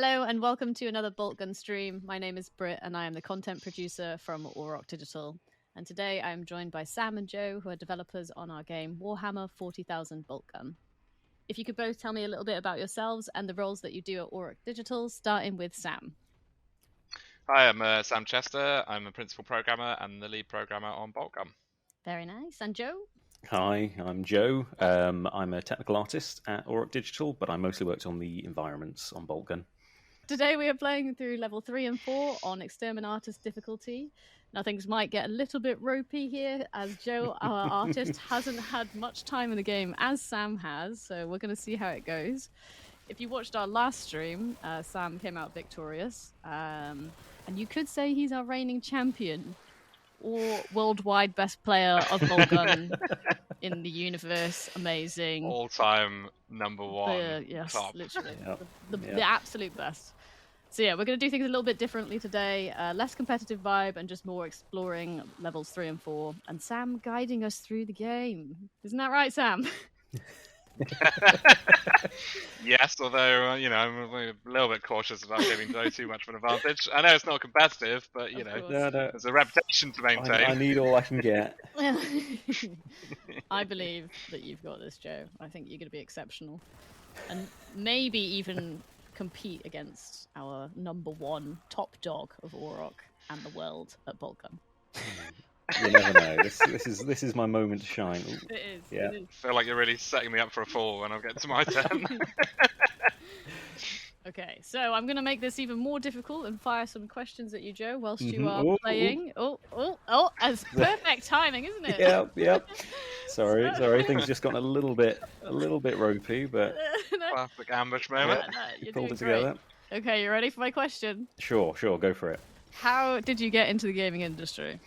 Hello and welcome to another Boltgun stream. My name is Britt and I am the content producer from Auroch Digital. And today I am joined by Sam and Joe, who are developers on our game Warhammer 40,000 Boltgun. If you could both tell me a little bit about yourselves and the roles that you do at Auroch Digital, starting with Sam. Hi, I'm Sam Chester. I'm a principal programmer and the lead programmer on Boltgun. Very nice. And Joe? Hi, I'm Joe. I'm a technical artist at Auroch Digital, but I mostly worked on the environments on Boltgun. Today we are playing through level 3 and 4 on Exterminatus difficulty. Now things might get a little bit ropey here, as Joe, our artist, hasn't had much time in the game as Sam has, so we're going to see how it goes. If you watched our last stream, Sam came out victorious, and you could say he's our reigning champion, or worldwide best player of Boltgun in the universe. Amazing. All-time number one. Yes, top. literally. Yep. The absolute best. So yeah, we're going to do things a little bit differently today. Less competitive vibe and just more exploring levels 3 and 4. And Sam guiding us through the game. Isn't that right, Sam? Yes, although, I'm a little bit cautious about giving Joe too much of an advantage. I know it's not competitive, but, there's a reputation to maintain. I need all I can get. I believe that you've got this, Joe. I think you're going to be exceptional. And maybe even compete against our number one top dog of Auroch and the world at Boltgun. You never know. This is my moment to shine. It is. Yeah. It is. I feel like you're really setting me up for a fall when I get to my turn. Okay, so I'm going to make this even more difficult and fire some questions at you, Joe, whilst you are Ooh, playing. Oh, it's perfect timing, isn't it? Yep. Sorry. Things just got a little bit ropey, but Classic ambush moment. You're pulled doing it together. great. Okay, you ready for my question? Sure, go for it. How did you get into the gaming industry?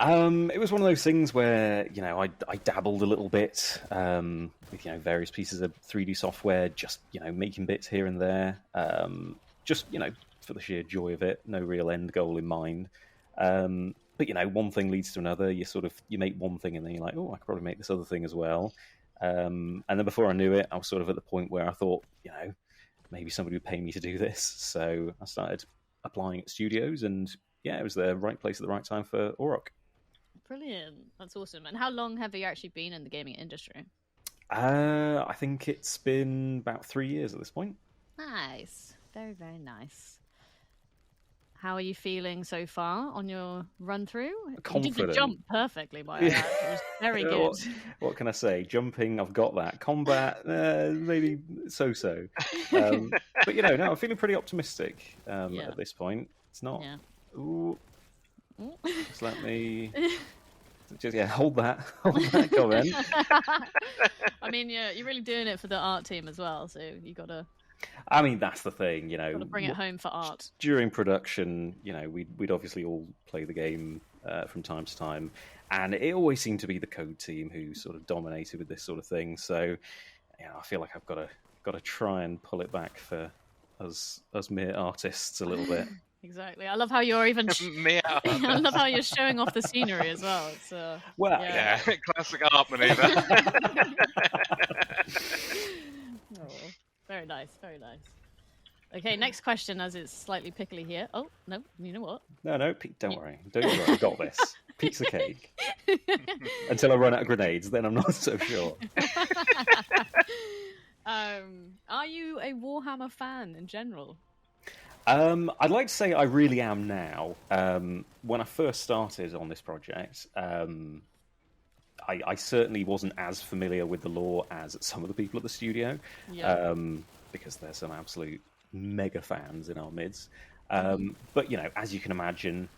It was one of those things where, I dabbled a little bit with, various pieces of 3D software, just, making bits here and there, just, for the sheer joy of it, no real end goal in mind. But, one thing leads to another. You make one thing and then you're like, oh, I could probably make this other thing as well. And then before I knew it, I was sort of at the point where I thought, maybe somebody would pay me to do this. So I started applying at studios and, it was the right place at the right time for Auroch. Brilliant. That's awesome. And how long have you actually been in the gaming industry? I think it's been about 3 years at this point. Nice. Very, very nice. How are you feeling so far on your run through? Confident. You did jump perfectly, by that. It was very good. What can I say? Jumping, I've got that. Combat, maybe so-so. But, no, I'm feeling pretty optimistic at this point. It's not... Yeah. Ooh. Just let me... hold that comment. I mean, you're really doing it for the art team as well, so you gotta... I mean, that's the thing, Gotta bring it home for art. During production, we'd obviously all play the game from time to time, and it always seemed to be the code team who sort of dominated with this sort of thing. So, I feel like I've got to try and pull it back for us mere artists a little bit. Exactly. I love how you're even. I love how you're showing off the scenery as well. It's yeah, classic art maneuver. Very nice, very nice. Okay, next question, as it's slightly pickly here. Oh no, you know what? No, Pete, don't worry, I've got this. Piece of cake. Until I run out of grenades, then I'm not so sure. Are you a Warhammer fan in general? I'd like to say I really am now. When I first started on this project, I certainly wasn't as familiar with the lore as some of the people at the studio, because there's some absolute mega fans in our midst. But, as you can imagine,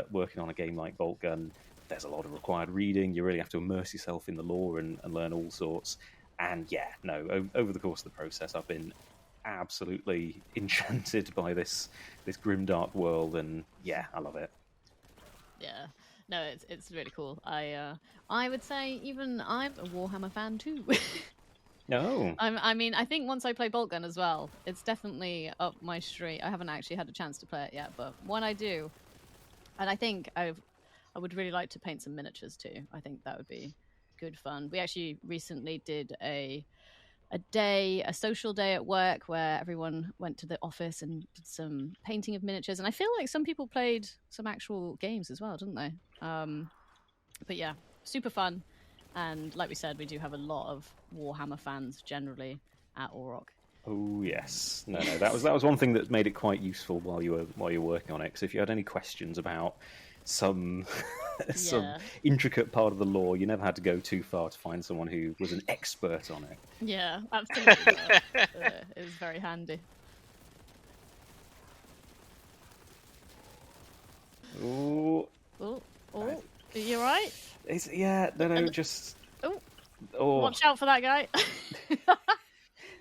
working on a game like Boltgun, there's a lot of required reading. You really have to immerse yourself in the lore and learn all sorts. And over the course of the process, I've been absolutely enchanted by this grimdark world, and I love it. Yeah, no, it's really cool. I would say even I'm a Warhammer fan too. No, I mean, I think once I play Boltgun as well, it's definitely up my street. I haven't actually had a chance to play it yet, but when I do, and I think I would really like to paint some miniatures too. I think that would be good fun. We actually recently did a a social day at work where everyone went to the office and did some painting of miniatures. And I feel like some people played some actual games as well, didn't they? But yeah, super fun. And like we said, we do have a lot of Warhammer fans generally at Auroch. Oh yes, no, that was one thing that made it quite useful while you were working on it. Because if you had any questions about some intricate part of the lore, you never had to go too far to find someone who was an expert on it. Yeah, absolutely. It was very handy. Oh, are you all right? Just. Oh, watch out for that guy.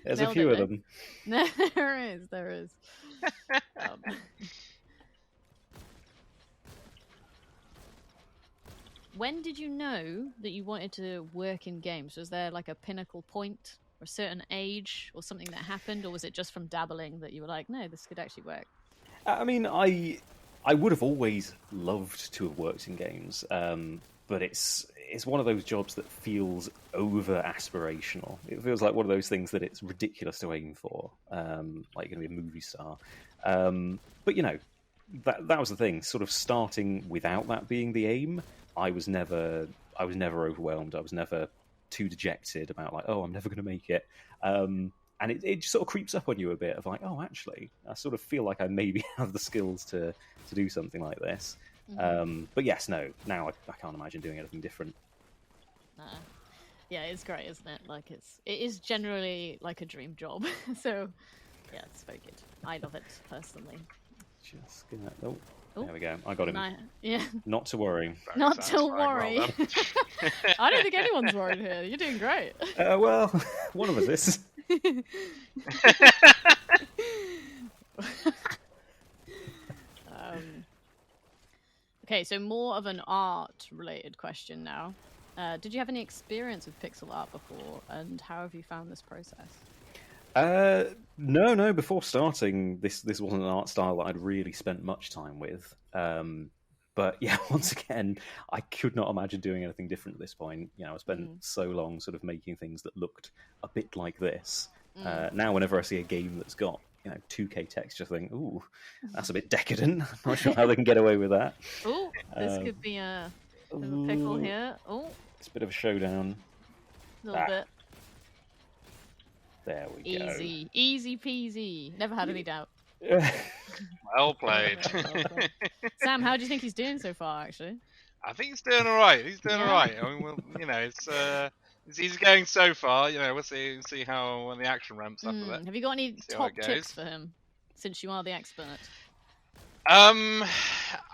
There's a few of them. There is. When did you know that you wanted to work in games? Was there like a pinnacle point or a certain age or something that happened, or was it just from dabbling that you were like, no, this could actually work? I mean, I would have always loved to have worked in games, but it's one of those jobs that feels over aspirational. It feels like one of those things that it's ridiculous to aim for, like you're going to be a movie star. But you know, that was the thing. Sort of starting without that being the aim, I was never overwhelmed. I was never too dejected about like, oh, I'm never going to make it. And it just sort of creeps up on you a bit of like, oh, actually, I sort of feel like I maybe have the skills to do something like this. Mm-hmm. But yes, no, now I can't imagine doing anything different. Yeah, it's great, isn't it? Like it is generally like a dream job. So yeah, it's very good. I love it personally. Just gonna... Oh, there we go. I got him. Yeah. Not to worry. Not to worry. I don't think anyone's worried here. You're doing great. Well, one of us is. Okay, so more of an art-related question now. Did you have any experience with pixel art before, and how have you found this process? No. Before starting, this wasn't an art style that I'd really spent much time with. But yeah, once again, I could not imagine doing anything different at this point. You know, I spent so long sort of making things that looked a bit like this. Now, whenever I see a game that's got 2K text, just think, ooh, that's a bit decadent. I'm not sure how they can get away with that. Ooh, this could be a pickle here. Oh, it's a bit of a showdown. A little bit. There we go. Easy peasy. Never had any doubt. Well played. Sam, how do you think he's doing so far, actually? I think he's doing all right. All right. I mean, it's easy going so far. We'll see how when the action ramps up a bit. Have you got any top tips for him, since you are the expert? I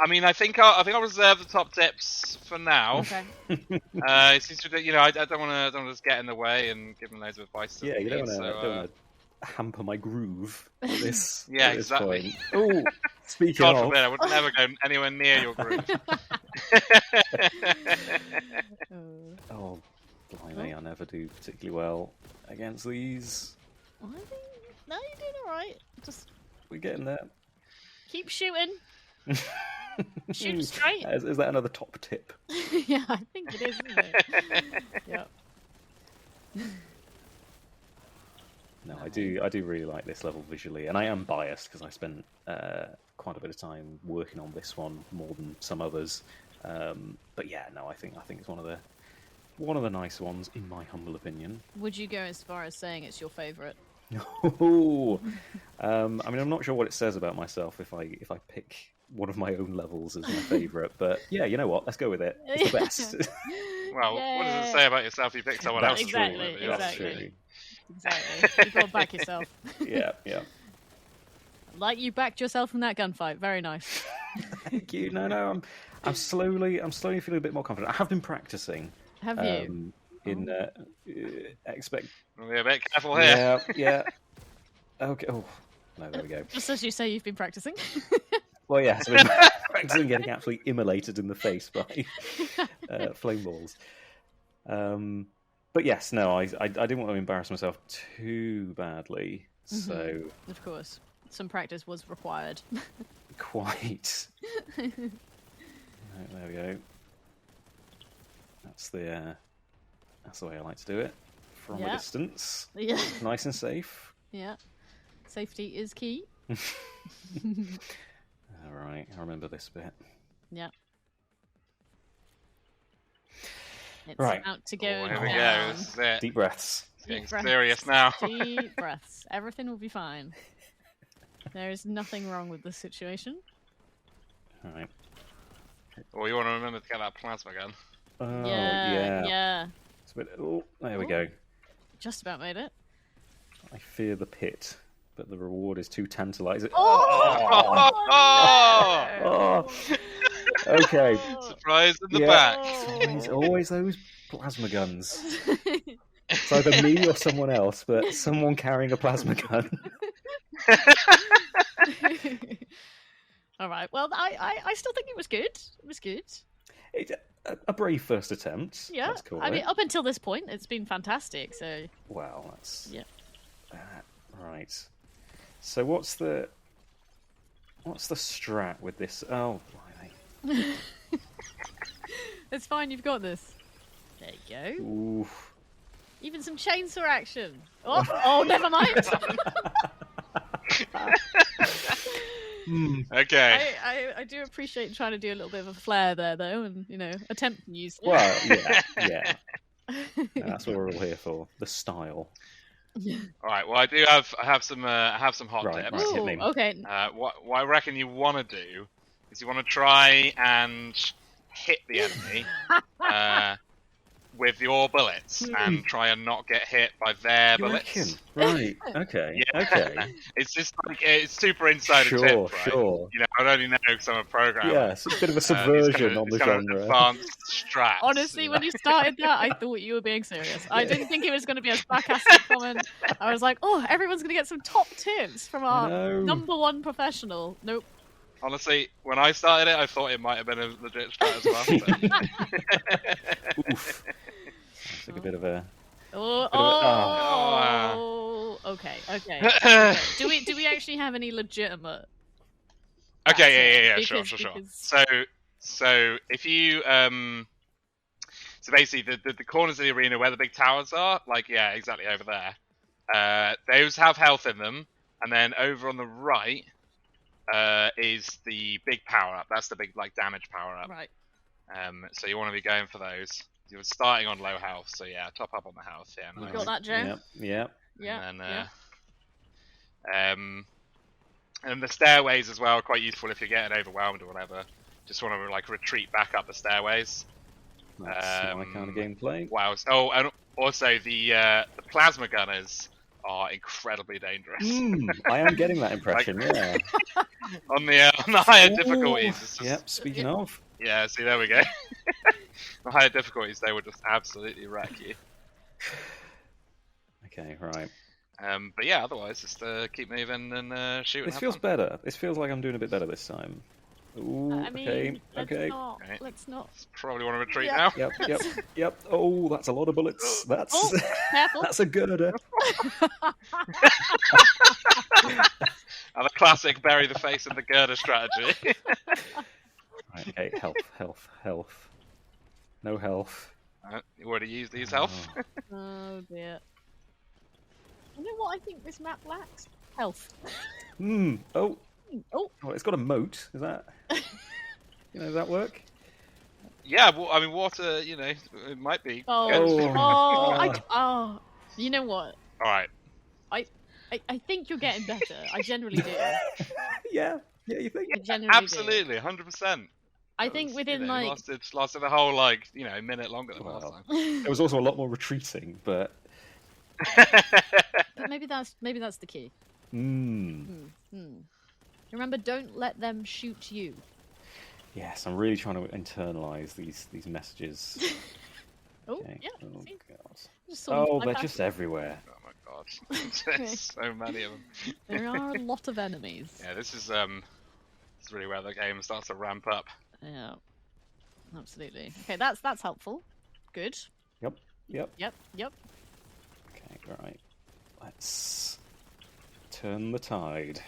mean, I think I'll reserve the top tips for now. Okay. It seems to, I don't want to just get in the way and give him loads of advice. Yeah, you don't want to hamper my groove at this. Yeah, at this exactly. Oh, speaking God of, forbid, I would never go anywhere near your groove. Oh, blimey, I never do particularly well against these. No, you're doing all right. Just we're getting there. Keep shooting. Shoot straight. Is that another top tip? Yeah, I think it is, isn't it? Yep. No, I do really like this level visually, and I am biased because I spent quite a bit of time working on this one more than some others. But yeah, no, I think it's one of the nice ones in my humble opinion. Would you go as far as saying it's your favourite? Oh, I mean, I'm not sure what it says about myself if I pick one of my own levels as my favourite, but yeah, you know what? Let's go with it. It's the best. Well, Yay. What does it say about yourself if you pick someone else? Exactly. That's true. Exactly. You've got to back yourself. Yeah. Like you backed yourself in that gunfight. Very nice. Thank you. No, I'm slowly feeling a bit more confident. I have been practicing. Have you? Expect. We're a bit careful here. Yeah. Okay. Oh, no, there we go. Just as you say, you've been practicing. Well, yeah, so we're practicing getting absolutely immolated in the face by flame balls. But yes, no, I didn't want to embarrass myself too badly, so... Of course. Some practice was required. Quite. Right, there we go. That's the way I like to do it. from a distance. Yeah. Nice and safe. Yeah. Safety is key. Alright, I remember this bit. Yeah. It's Right. out to go. Here we down. go. This is it. Deep breaths. It's getting serious now. Deep breaths. Everything will be fine. There is nothing wrong with this situation. Alright. Well, you want to remember to get that plasma gun. Oh, Yeah. It's a bit... Oh, there we go. Just about made it. I fear the pit, but the reward is too tantalizing. Oh! Oh! Okay. Surprise in the back. It's always those plasma guns. It's either me or someone else, but someone carrying a plasma gun. All right. Well, I still think it was good. It was good. A brave first attempt. Yeah. Let's call I it. mean, up until this point, it's been fantastic. So. Wow, that's Yeah. Right. So what's the strat with this? Oh, blimey. It's fine. You've got this. There you go. Oof. Even some chainsaw action. Oh, never mind. Okay. I do appreciate trying to do a little bit of a flair there, though, and attempt to use it. Well, yeah. That's what we're all here for. The style. All right. Well, I have some hot tips. Right, hit me. Okay. What I reckon you want to do is you want to try and hit the enemy with your bullets and try and not get hit by their bullets. Right. Okay. Yeah. Okay. It's just like it's super insider tip, right? Sure. I only know because I'm a programmer. Yeah, it's a bit of a subversion on the genre. Advanced strats. Honestly, when you started that, I thought you were being serious. I didn't think it was going to be a sarcastic comment. I was like, oh, everyone's going to get some top tips from our #1 professional. Nope. Honestly, when I started it, I thought it might have been a legit strat as well. But... Oof. It's like a bit of a. Okay. Do we actually have any legitimate? Okay, yeah, sure. So if you so basically the corners of the arena where the big towers are, like exactly over there. Those have health in them, and then over on the right is the big power up. That's the big damage power up. Right. So you want to be going for those. You're starting on low health, so top up on the health. Yeah, nice. You got that, Joe? Yep. Yeah. And the stairways as well are quite useful if you're getting overwhelmed or whatever. Just want to retreat back up the stairways. That's my kind of gameplay. Wow. Oh, and also the plasma gunners are incredibly dangerous. I am getting that impression. Yeah. on the higher difficulties. It's just... Yep. Speaking of. Yeah. See, there we go. The higher difficulties, they would just absolutely wreck you. Okay. Right. But yeah, otherwise, just keep moving and shoot. This feels better. This feels like I'm doing a bit better this time. Ooh, I mean, okay. Let's not. Probably want to retreat now. Yep. Oh, that's a lot of bullets. That's careful. That's a girder. And the classic bury the face in the girder strategy. Right, okay, health. No health. You already used these health. Oh dear. You know what I think this map lacks? Health. Oh. Oh. Oh, it's got a moat. Is that? Does that work? Yeah, well, I mean, water. It might be. Oh. You know what? All right. I think you're getting better. I generally do. Yeah, you think? I generally absolutely, 100%. I think within lasted the whole minute longer than last time. There was also a lot more retreating, but maybe that's the key. Remember, don't let them shoot you. Yes, I'm really trying to internalize these messages. Okay. Yeah. God. They're just everywhere. Oh my god, there's so many of them. There are a lot of enemies. Yeah, this is really where the game starts to ramp up. Yeah, absolutely. Okay, that's helpful. Good. Yep. Okay, right. Let's turn the tide.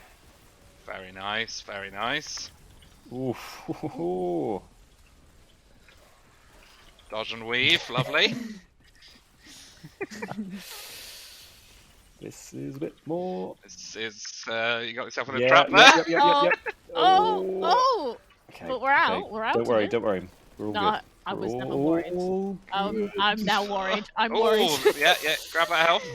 Very nice. Ooh. Dodge and weave, lovely. This is a bit more. This is you got yourself in a trap there. Yep. Oh. Okay, But we're out. okay. We're out. Don't worry. We're all No, good. I was never All worried. good. I'm now worried. I'm Oh, worried. yeah. Grab that health.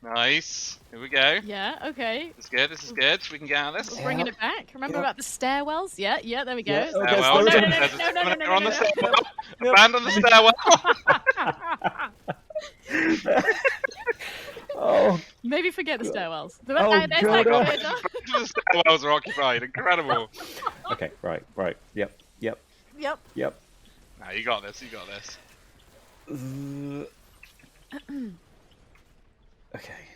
Nice. Here we go. Yeah. Okay. This is good. We can get out of this. We're bringing it back. Remember about the stairwells? Yeah. There we go. Yeah, No, on the stairwell. Abandon the stairwell. Oh. Maybe forget the stairwells. Oh, God. The stairwells are occupied. Incredible. Okay. Right. Yep. Yep. No, you got this. Okay.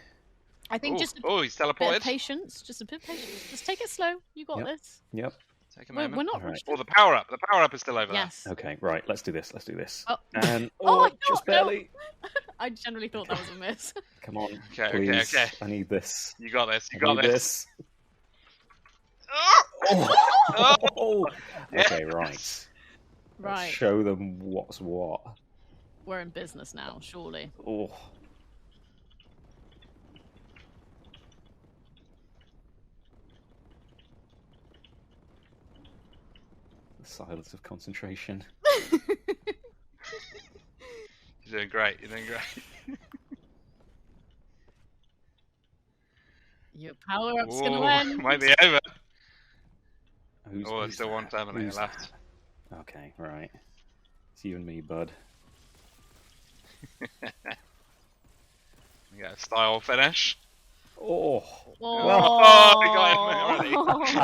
I think just he's a bit teleported. of patience. Just a bit of patience. Just take it slow. You got this. Yep. Take a moment. We're not. Right. Oh, the power up. The power up is still over Yes. Okay. Right. Let's do this. Oh. And Oh, just barely. No. I generally thought that was a miss. Come on. Okay, please. okay. I need this. You got this. I need this. Oh. Okay. Right. Right. Let's show them what's what. We're in business now, surely. Oh. The silence of concentration. You're doing great. Your power up's gonna win. Might be over. Who's There's still one Terminator Who's left. that? Okay, right. It's you and me, bud. We got a style finish. Oh. Oh, we got him already.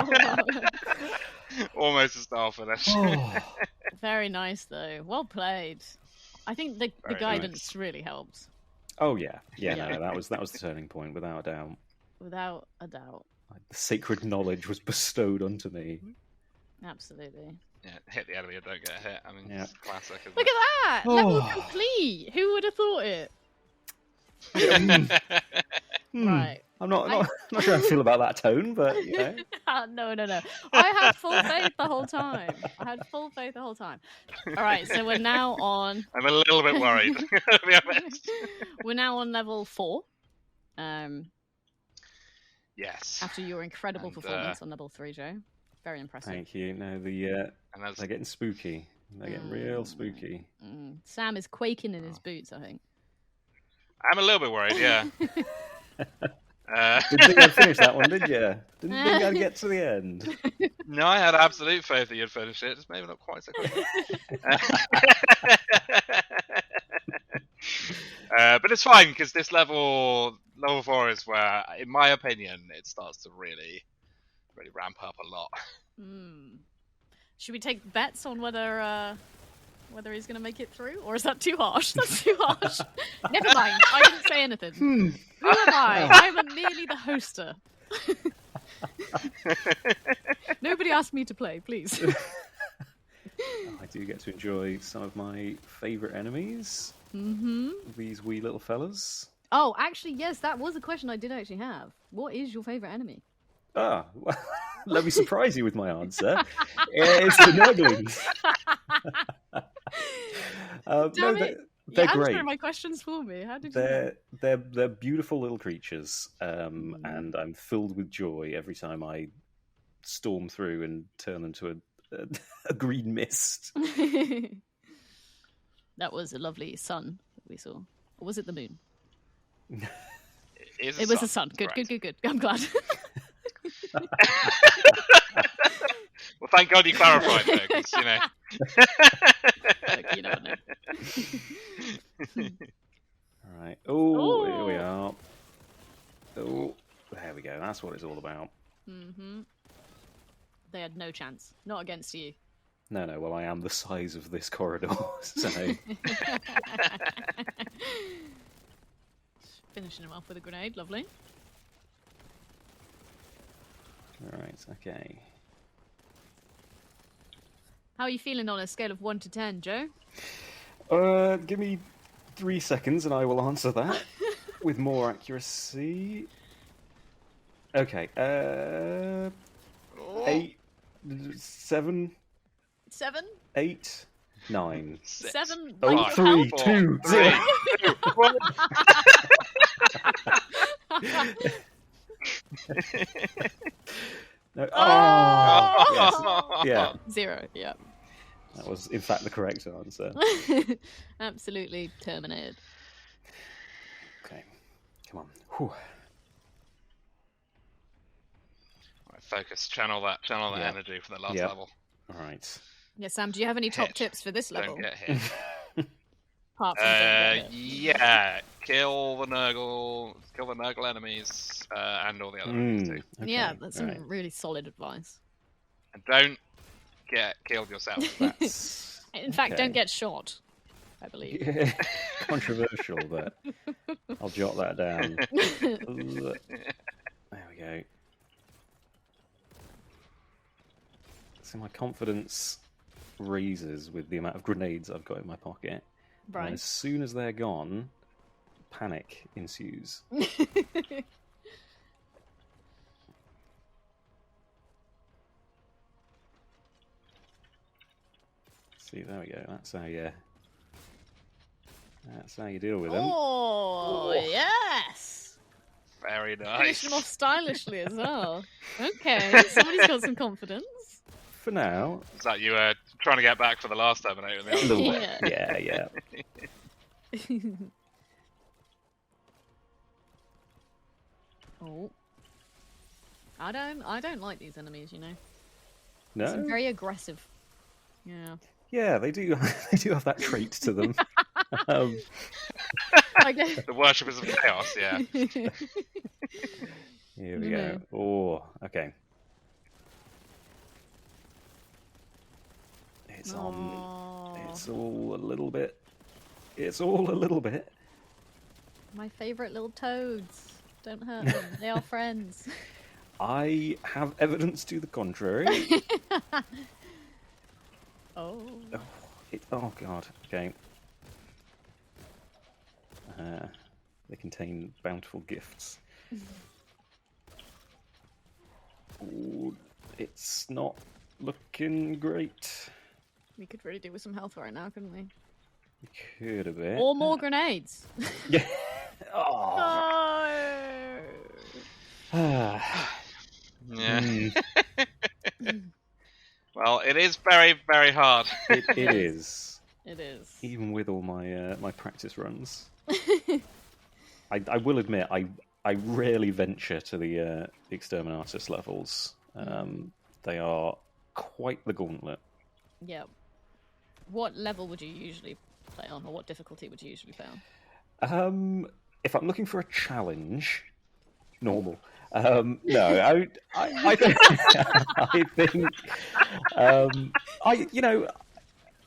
Almost a style finish. Oh. Very nice, though. Well played. I think the guidance really helps. Oh yeah. No, that was the turning point, without a doubt. Without a doubt. The sacred knowledge was bestowed onto me. Absolutely. Yeah, hit the enemy and don't get hit. I mean, it's classic. Isn't Look at that! Level complete! Who would have thought it? Right. I'm not sure how I feel about that tone, but you know. No. I had full faith the whole time. All right, so we're now on. I'm a little bit worried, to be honest. We're now on level 4. Yes. After your incredible performance on level 3, Joe. Very impressive. Thank you. No, they're getting spooky. They're getting real spooky. Sam is quaking in his boots, I think. I'm a little bit worried, yeah. Didn't think I'd finish that one, did you? Didn't think I'd get to the end. No, I had absolute faith that you'd finish it, just maybe not quite so quickly. But it's fine, because this level 4 is where, in my opinion, it starts to really ramp up a lot. Should we take bets on whether he's going to make it through, or is that too harsh? That's too harsh. Never mind. I didn't say anything. Who am I? I'm merely the hoster. Nobody asked me to play, please. I do get to enjoy some of my favourite enemies. These wee little fellas. Oh, actually, yes, that was a question I did actually have. What is your favourite enemy? Well, let me surprise you with my answer. It's the Nurglings. Damn it. They're great. Answering my questions for me. How did you know? They're beautiful little creatures, and I'm filled with joy every time I storm through and turn them to a green mist. That was a lovely sun that we saw. Or was it the moon? It was the sun. Good. I'm glad. Well, thank God you clarified there, because, you know. Look, you never know. Alright. Oh, here we are. Oh, there we go. That's what it's all about. They had no chance. Not against you. No, well, I am the size of this corridor, so... Finishing him off with a grenade. Lovely. Alright, okay. How are you feeling on a scale of 1 to 10, Joe? Give me 3 seconds and I will answer that with more accuracy. Okay, 8, 7. 7? 8. 9, 6, 7. 5, Like, 3, 2, 0. 1. No. Oh! Yes. Yeah. 0. Yeah. That was, in fact, the correct answer. Absolutely terminated. Okay. Come on. Whew. Right, focus. Channel that energy for the last level. All right. Yeah, Sam, do you have any top tips for this level? Don't get hit. Apart from don't get hit. Yeah, kill the Nurgle enemies, and all the other enemies too. Okay. Yeah, that's some really solid advice. And don't get killed yourself. That's... In fact, don't get shot, I believe. Yeah. Controversial, but I'll jot that down. There we go. So my confidence raises with the amount of grenades I've got in my pocket. Right. And as soon as they're gone, panic ensues. See, there we go. That's how you deal with them. Oh, yes! Very nice. Finish them off stylishly as well. Okay, somebody's got some confidence. For now. Is that you trying to get back for the last Terminator? Yeah. Oh. I don't like these enemies, you know. No? They're very aggressive. Yeah. Yeah, they do have that trait to them. The worshippers of chaos, yeah. Here we go. Oh, okay. It's on. It's all a little bit. My favourite little toads. Don't hurt them. They are friends. I have evidence to the contrary. Oh. Oh god. Okay. They contain bountiful gifts. Ooh, it's not looking great. We could really do with some health right now, couldn't we? We could a bit. Or more grenades. Yeah. Yeah. Well, it is very, very hard. It is. It is. Even with all my my practice runs. I will admit, I rarely venture to the Exterminatus levels. They are quite the gauntlet. Yeah. What level would you usually play on, or what difficulty would you usually play on? If I'm looking for a challenge, normal. No, I think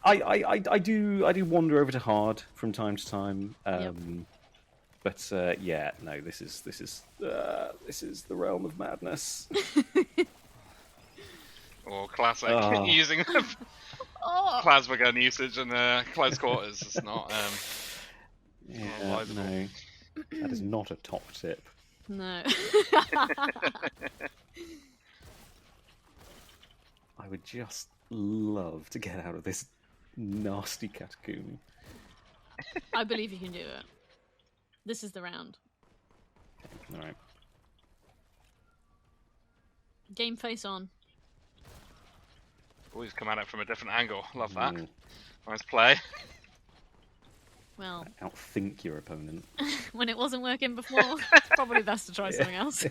I do wander over to hard from time to time. But yeah, no, this is the realm of madness. Or classic using plasma gun usage in close quarters. It's not. No, that is not a top tip. No. I would just love to get out of this nasty catacomb. I believe you can do it. This is the round. Okay, alright. Game face on. Always come at it from a different angle. Love that. Nice play. Well, outthink your opponent. When it wasn't working before, it's probably best to try something else.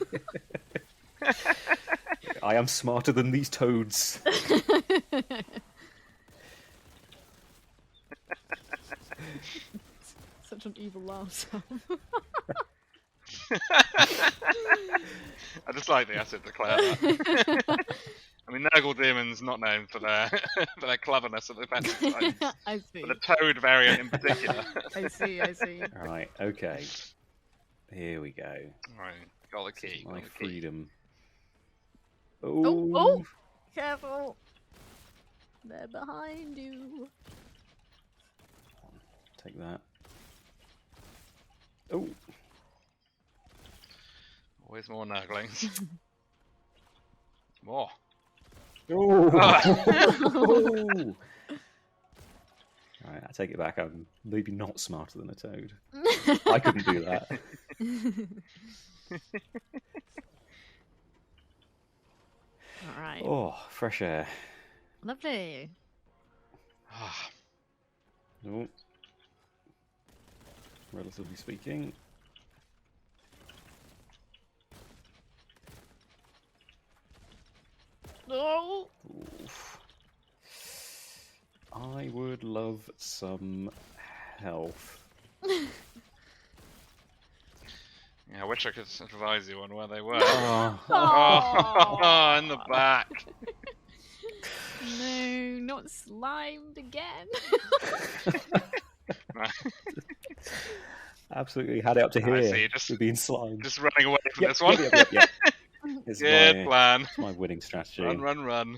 I am smarter than these toads. Such an evil laugh. I just like the acid declare that. I mean, Nurgle Demon's not known for their cleverness at the best of times. I see. But the Toad variant in particular. I see. Right, okay. Here we go. Right, got the key. My freedom. Oh! Careful! They're behind you. Take that. Oh! Always more Nurglings. More. Oh! All right, I take it back. I'm maybe not smarter than a toad. I couldn't do that. All right. Oh, fresh air. Lovely. Oh. Relatively speaking. No. Oof. I would love some health. Yeah, I wish I could advise you on where they were. Oh, In the back. No, not slimed again. Absolutely had it up to here. I see, We're being slimed. Just running away from this one. Yep. Good plan. It's my winning strategy. Run.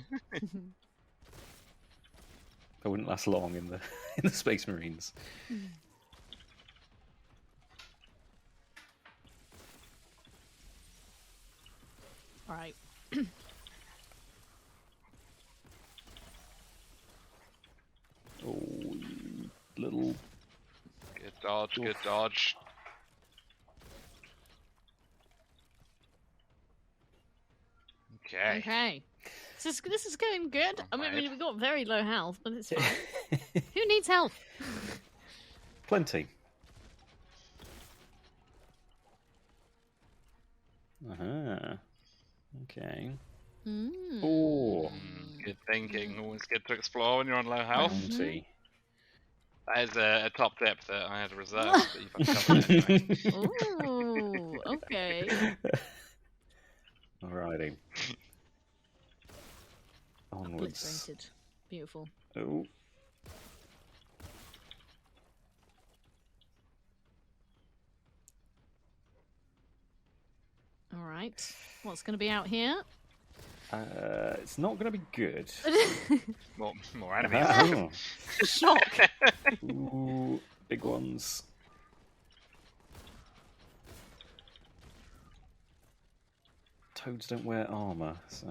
I wouldn't last long in the Space Marines. All right. Oh, little. Good dodge. Okay. This is going good. I mean, we've got very low health, but it's fine. Who needs health? Plenty. Okay. Oh. Good thinking. Always good to explore when you're on low health. Bounty. That is a top tip that I had reserved that you've uncovered anyway. Ooh, okay. Alrighty. Onwards. Obliterated. Beautiful. Oh. Alright. What's going to be out here? It's not going to be good. More enemies. Oh. Shock. Ooh, big ones. Toads don't wear armor, so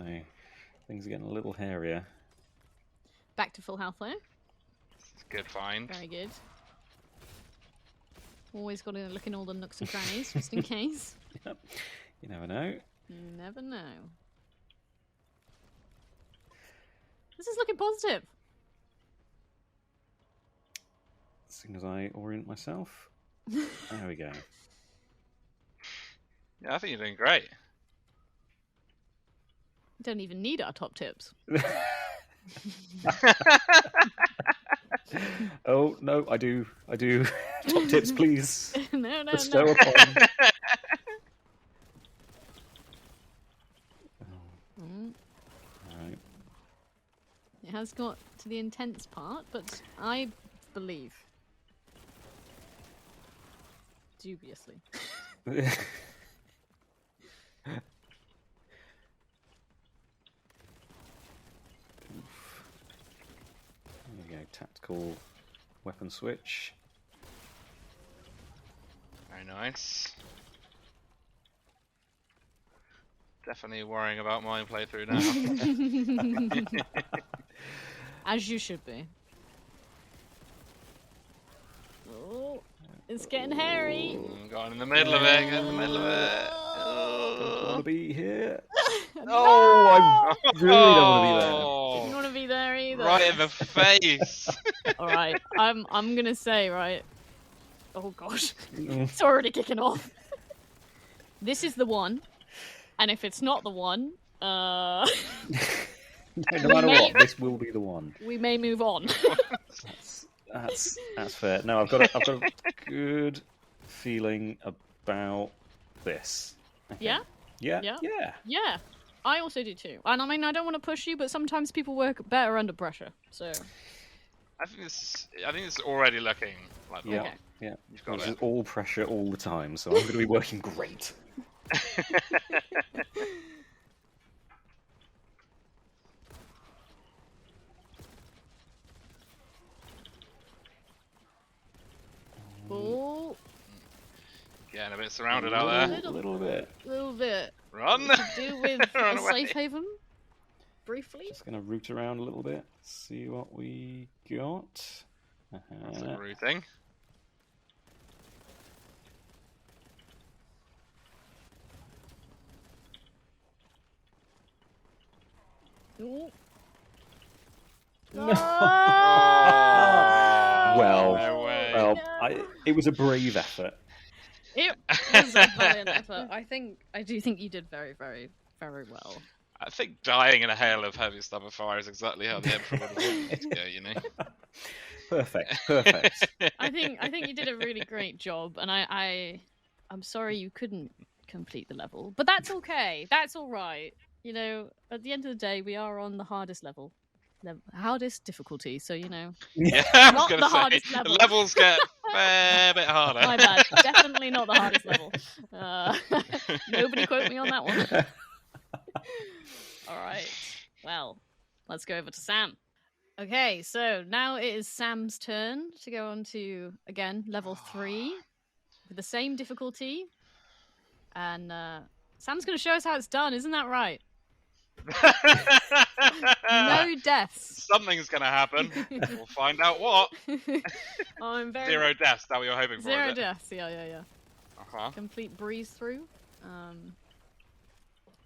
things are getting a little hairier. Back to full health though. Good find. Very good. Always got to look in all the nooks and crannies, just in case. Yep. You never know. You never know. This is looking positive. As soon as I orient myself. There we go. Yeah, I think you're doing great. Don't even need our top tips. Oh, no, I do. Top tips, please. No. Bestow upon. Right. It has got to the intense part, but I believe. Dubiously. There we go, tactical weapon switch. Very nice. Definitely worrying about my playthrough now. As you should be. Oh, it's getting hairy. Got in the middle of it, Don't want to be here. No! I really don't want to be there. Didn't want to be there either. Right in the face. Alright, I'm gonna say, right. Oh gosh. It's already kicking off. This is the one. And if it's not the one, No matter what, this will be the one. we may move on. That's fair. No, I've got a good feeling about this. Okay. Yeah? Yeah. Yeah. I also do too. And I mean, I don't want to push you, but sometimes people work better under pressure. So I think this is already looking like the Yeah. one. Yeah. You've got This it. is all pressure all the time, so I'm going to be working great. oh, Getting a bit surrounded out there. A little bit. little bit. Run! Do with Run a away. safe haven. Briefly. Just going to root around a little bit, see what we got. That's a rude thing. Ooh. No. Oh! Well, No way. well, it was a brave effort. It was a valiant effort. I do think you did very, very, very well. I think dying in a hail of heavy stubber fire is exactly how the Emperor would want you to go, you know? Perfect. I think you did a really great job, and I'm sorry you couldn't complete the level, but that's okay. That's all right. You know, at the end of the day, we are on the hardest level. The hardest difficulty, so you know. Yeah, I was not gonna the say, hardest level. The levels get a fair bit harder. My bad. Definitely not the hardest level. Nobody quote me on that one. All right. Well, let's go over to Sam. Okay, so now it is Sam's turn to go on to, again, level 3 with the same difficulty. And Sam's going to show us how it's done, isn't that right? No deaths. Something's going to happen. We'll find out what. I'm very... 0 deaths, is that what you're hoping for? 0 deaths, yeah. Uh-huh. Complete breeze through.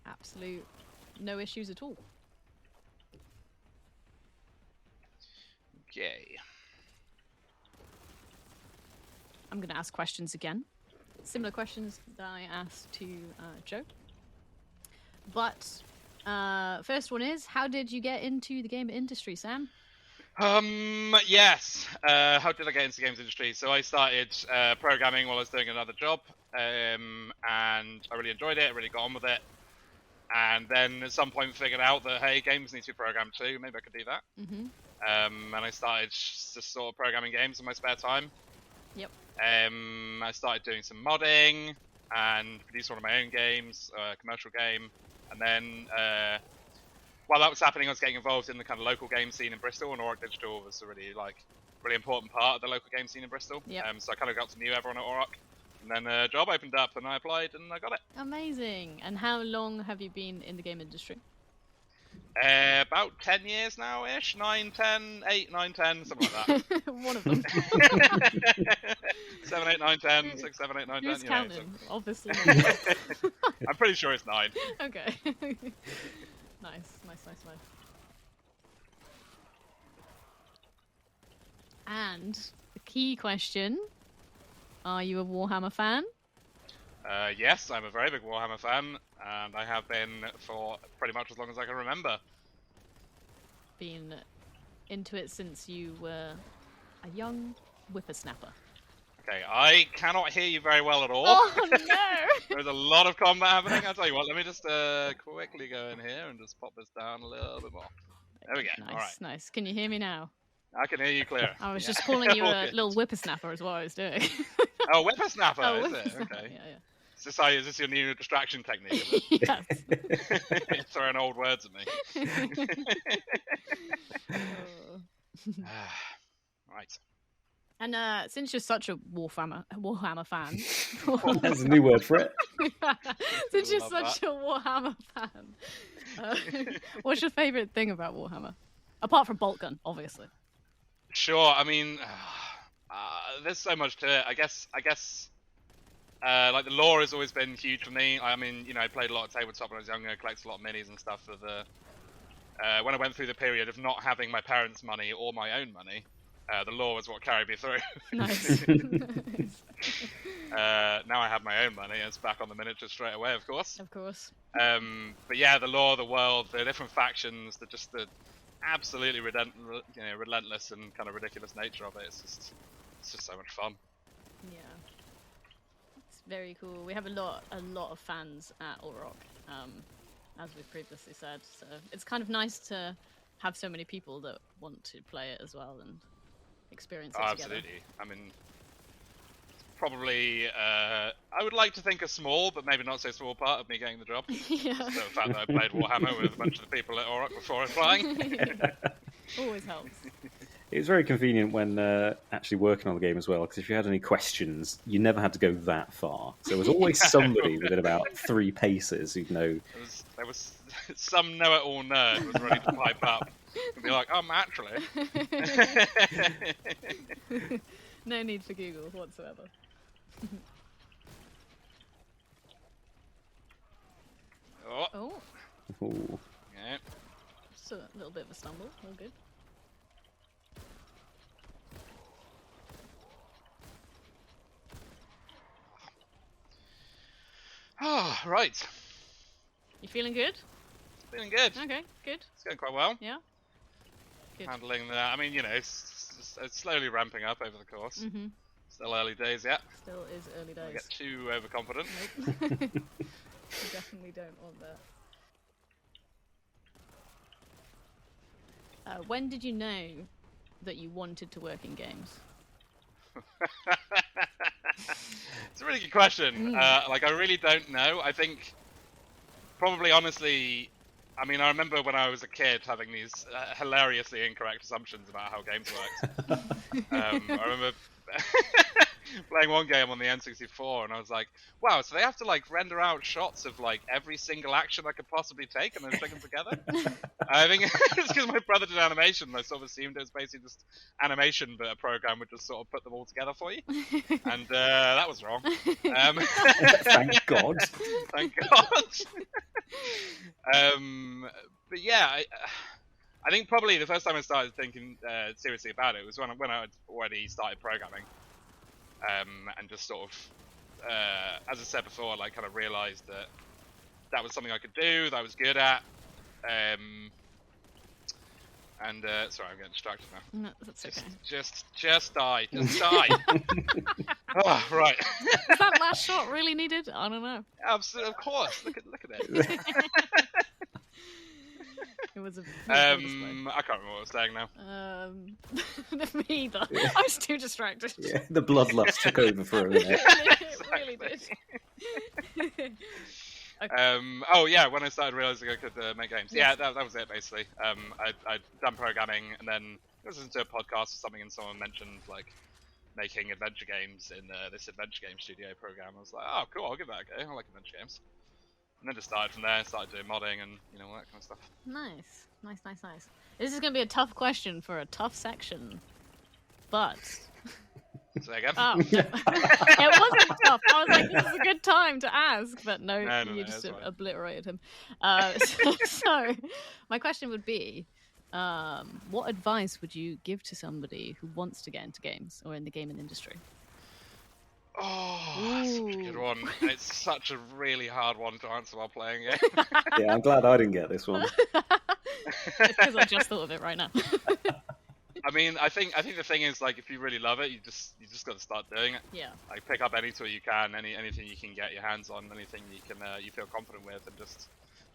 Absolute no issues at all. Okay. I'm going to ask questions again. Similar questions that I asked to Joe. But first one is, how did you get into the game industry, Sam? Yes. How did I get into the games industry? So I started programming while I was doing another job, and I really enjoyed it. I really got on with it. And then at some point figured out that, hey, games need to be programmed too. Maybe I could do that. Mm-hmm. And I started just sort of programming games in my spare time. Yep. I started doing some modding and produced one of my own games, a commercial game. And then while that was happening, I was getting involved in the kind of local game scene in Bristol, and Auroch Digital was a really important part of the local game scene in Bristol. Yep. So I kind of got to know everyone at Auroch. And then a job opened up, and I applied, and I got it. Amazing. And how long have you been in the game industry? About 10 years now-ish. 9, 10, 8, 9, 10, something like that. One of them. 7, 8, 9, 10, 6, 7, 8, 9, 10. Who's counting? So... Obviously. I'm pretty sure it's 9. Okay. Nice. And the key question, are you a Warhammer fan? Yes, I'm a very big Warhammer fan, and I have been for pretty much as long as I can remember. Been into it since you were a young whippersnapper. Okay, I cannot hear you very well at all. Oh no! There's a lot of combat happening. I'll tell you what, let me just quickly go in here and just pop this down a little bit more. There we go. Nice, all right. Nice. Can you hear me now? I can hear you clear. I was just calling you a little whippersnapper is what I was doing. Oh, whippersnapper, Oh, is it? Okay. Yeah. Is this your new distraction technique? Is Yes. it? Throwing old words at me. Right. And since you're such a Warhammer fan, That's a new word for it. since you're such a Warhammer fan, what's your favourite thing about Warhammer? Apart from Boltgun, obviously. Sure. I mean, there's so much to it. I guess. Like the lore has always been huge for me. I mean, you know, I played a lot of tabletop when I was younger, collected a lot of minis and stuff. For the when I went through the period of not having my parents' money or my own money, the lore was what carried me through. Nice. Now I have my own money, and it's back on the miniatures straight away, of course. Of course. But yeah, the lore, the world, the different factions, the absolutely relentless and kind of ridiculous nature of it. It's just so much fun. Yeah. It's very cool. We have a lot of fans at Auroch, as we've previously said. So it's kind of nice to have so many people that want to play it as well and experience it together. Absolutely. I mean, probably, I would like to think a small, but maybe not so small part of me getting the job. Yeah. So the fact that I played Warhammer with a bunch of the people at Auroch before applying. Always helps. It was very convenient when actually working on the game as well, because if you had any questions, you never had to go that far. So there was always somebody within about 3 paces who'd know. There was some know-it-all nerd was ready to pipe up. And be like, actually. No need for Google whatsoever. Oh. Ooh. Yeah. Just a little bit of a stumble. All good. Oh, right. You feeling good? Feeling good. Okay, good. It's going quite well. Yeah. Good. Handling that. I mean, it's slowly ramping up over the course. Mm-hmm. Still early days yet. Still is early days. Don't get too overconfident. Nope. You definitely don't want that. When did you know that you wanted to work in games? It's a really good question. Like, I really don't know. I think, probably, honestly, I mean, I remember when I was a kid having these hilariously incorrect assumptions about how games worked. I remember playing one game on the N64, and I was like, wow, so they have to, like, render out shots of, like, every single action I could possibly take and then string them together? I think it's because my brother did animation, and I sort of assumed it was basically just animation, but a program would just sort of put them all together for you. And that was wrong. Thank God. Thank God. But yeah, I think probably the first time I started thinking seriously about it was when I had already started programming. And just sort of, as I said before, like kind of realised that was something I could do, that I was good at. And sorry, I'm getting distracted now. No, that's okay. Just die. Just die. Oh, right. Is that last shot really needed? I don't know. Absolutely, of course. Look at it. It was a I can't remember what I was saying now. Me either. Yeah. I was too distracted. Yeah, the bloodlust took over for a minute. It really did. Okay. Oh yeah, when I started realizing I could make games. Yeah, that was it basically. I'd done programming, and then I listened to a podcast or something, and someone mentioned like making adventure games in this adventure game studio program. I was like, oh cool, I'll give that a go. I like adventure games. And then just started from there, started doing modding and all that kind of stuff. Nice. This is going to be a tough question for a tough section, but... Say again? Oh. It wasn't tough. I was like, this is a good time to ask, but no, you just obliterated him. So, my question would be, what advice would you give to somebody who wants to get into games or in the gaming industry? Oh, that's such a good one. It's such a really hard one to answer while playing it. Yeah, I'm glad I didn't get this one. It's because I just thought of it right now. I mean, I think the thing is, like, if you really love it, you just got to start doing it. Yeah. Like, pick up any tool you can, anything you can get your hands on, anything you can you feel confident with, and just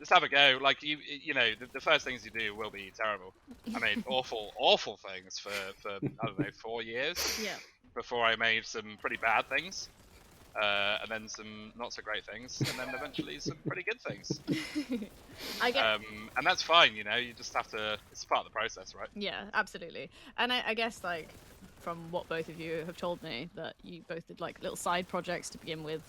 have a go. Like you know, the first things you do will be terrible. I made awful things for I don't know 4 years. Yeah. Before I made some pretty bad things, and then some not so great things, and then eventually some pretty good things. And that's fine, you just have to, it's part of the process, right? Yeah, absolutely. And I guess, like, from what both of you have told me, that you both did, like, little side projects to begin with,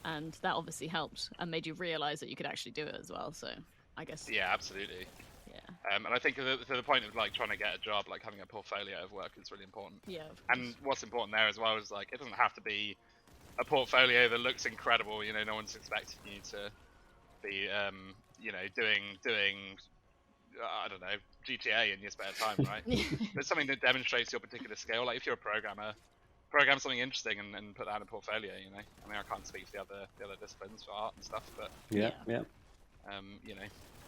and that obviously helped and made you realise that you could actually do it as well, so I guess... Yeah, absolutely. Yeah. And I think to the point of, like, trying to get a job, like, having a portfolio of work is really important. Yeah, and what's important there as well is, like, it doesn't have to be a portfolio that looks incredible, no one's expecting you to be, doing I don't know, GTA in your spare time, right? But something that demonstrates your particular skill. Like, if you're a programmer, program something interesting and put that in a portfolio, I mean, I can't speak for the other disciplines for art and stuff, but... Yeah.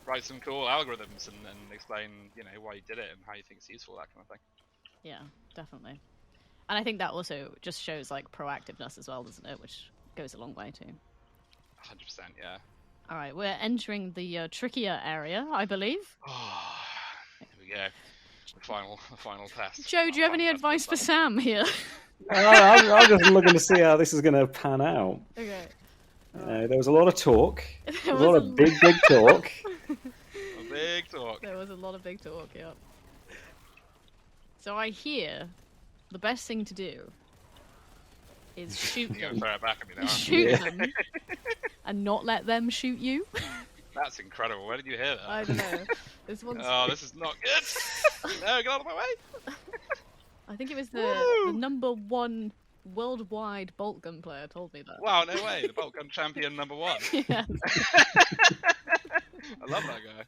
Write some cool algorithms and explain, why you did it and how you think it's useful, that kind of thing. Yeah, definitely. And I think that also just shows, like, proactiveness as well, doesn't it? Which goes a long way, too. 100%, yeah. All right, we're entering the trickier area, I believe. Oh, here we go. The final test. Joe, do you have any advice for Sam here? I'm just looking to see how this is going to pan out. Okay. There was a lot of talk. There was a lot of big talk. Big talk. There was a lot of big talk, yeah. So I hear the best thing to do is shoot them. You're going to throw it back at me now. Shoot them and not let them shoot you. That's incredible. Where did you hear that? I don't know. This one's... Oh, this is not good. No, get out of my way. I think it was the number 1 worldwide Boltgun player told me that. Wow, no way. The Boltgun champion number 1. Yes. I love that guy.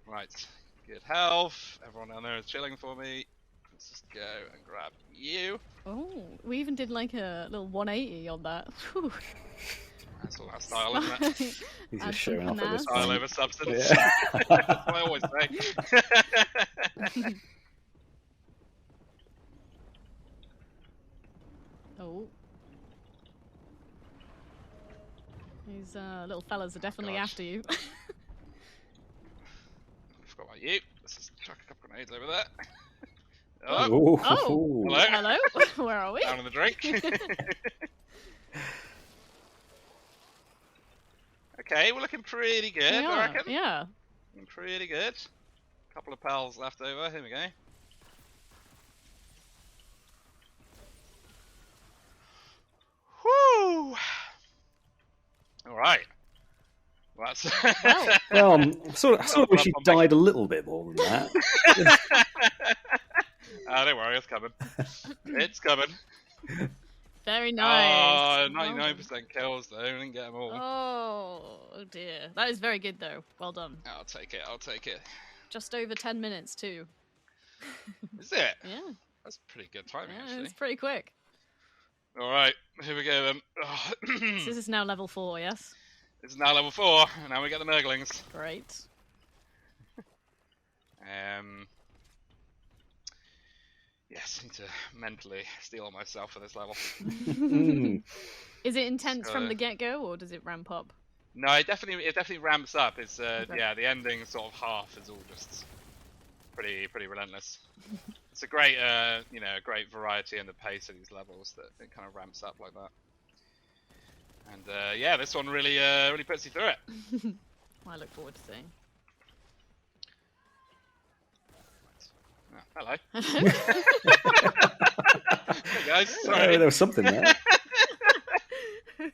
Right. Good health. Everyone down there is chilling for me. Let's just go and grab you. Oh, we even did like a little 180 on that. Whew. That's all that style, isn't it? He's just showing off at this Style point. over substance. Yeah. That's what I always say. Oh. These little fellas are definitely after you. I forgot about you. Let's just chuck a couple grenades over there. Oh, hello. Where are we? Down in the drink. Okay, we're looking pretty good, I reckon. Yeah. Looking pretty good. A couple of pals left over. Here we go. Whoo! Alright. Well, that's... well, I sort of wish he died a little bit more than that. Don't worry, it's coming. It's coming. Very nice. Oh, 99% kills though. I didn't get them all. Oh dear. That is very good though. Well done. I'll take it. I'll take it. Just over 10 minutes too. Is it? Yeah. That's pretty good timing, actually. It's pretty quick. All right, here we go then. Oh. So this is now level 4, yes? This is now level 4, and now we get the Nurglings. Great. Yes, I need to mentally steel myself for this level. Is it intense from the get-go, or does it ramp up? No, it definitely ramps up. It's yeah, the ending sort of half is all just pretty relentless. It's a great great variety in the pace of these levels that it kind of ramps up like that. And yeah, this one really puts you through it. I look forward to seeing. Oh, hello. Hey guys, sorry. Oh, there was something there. Okay.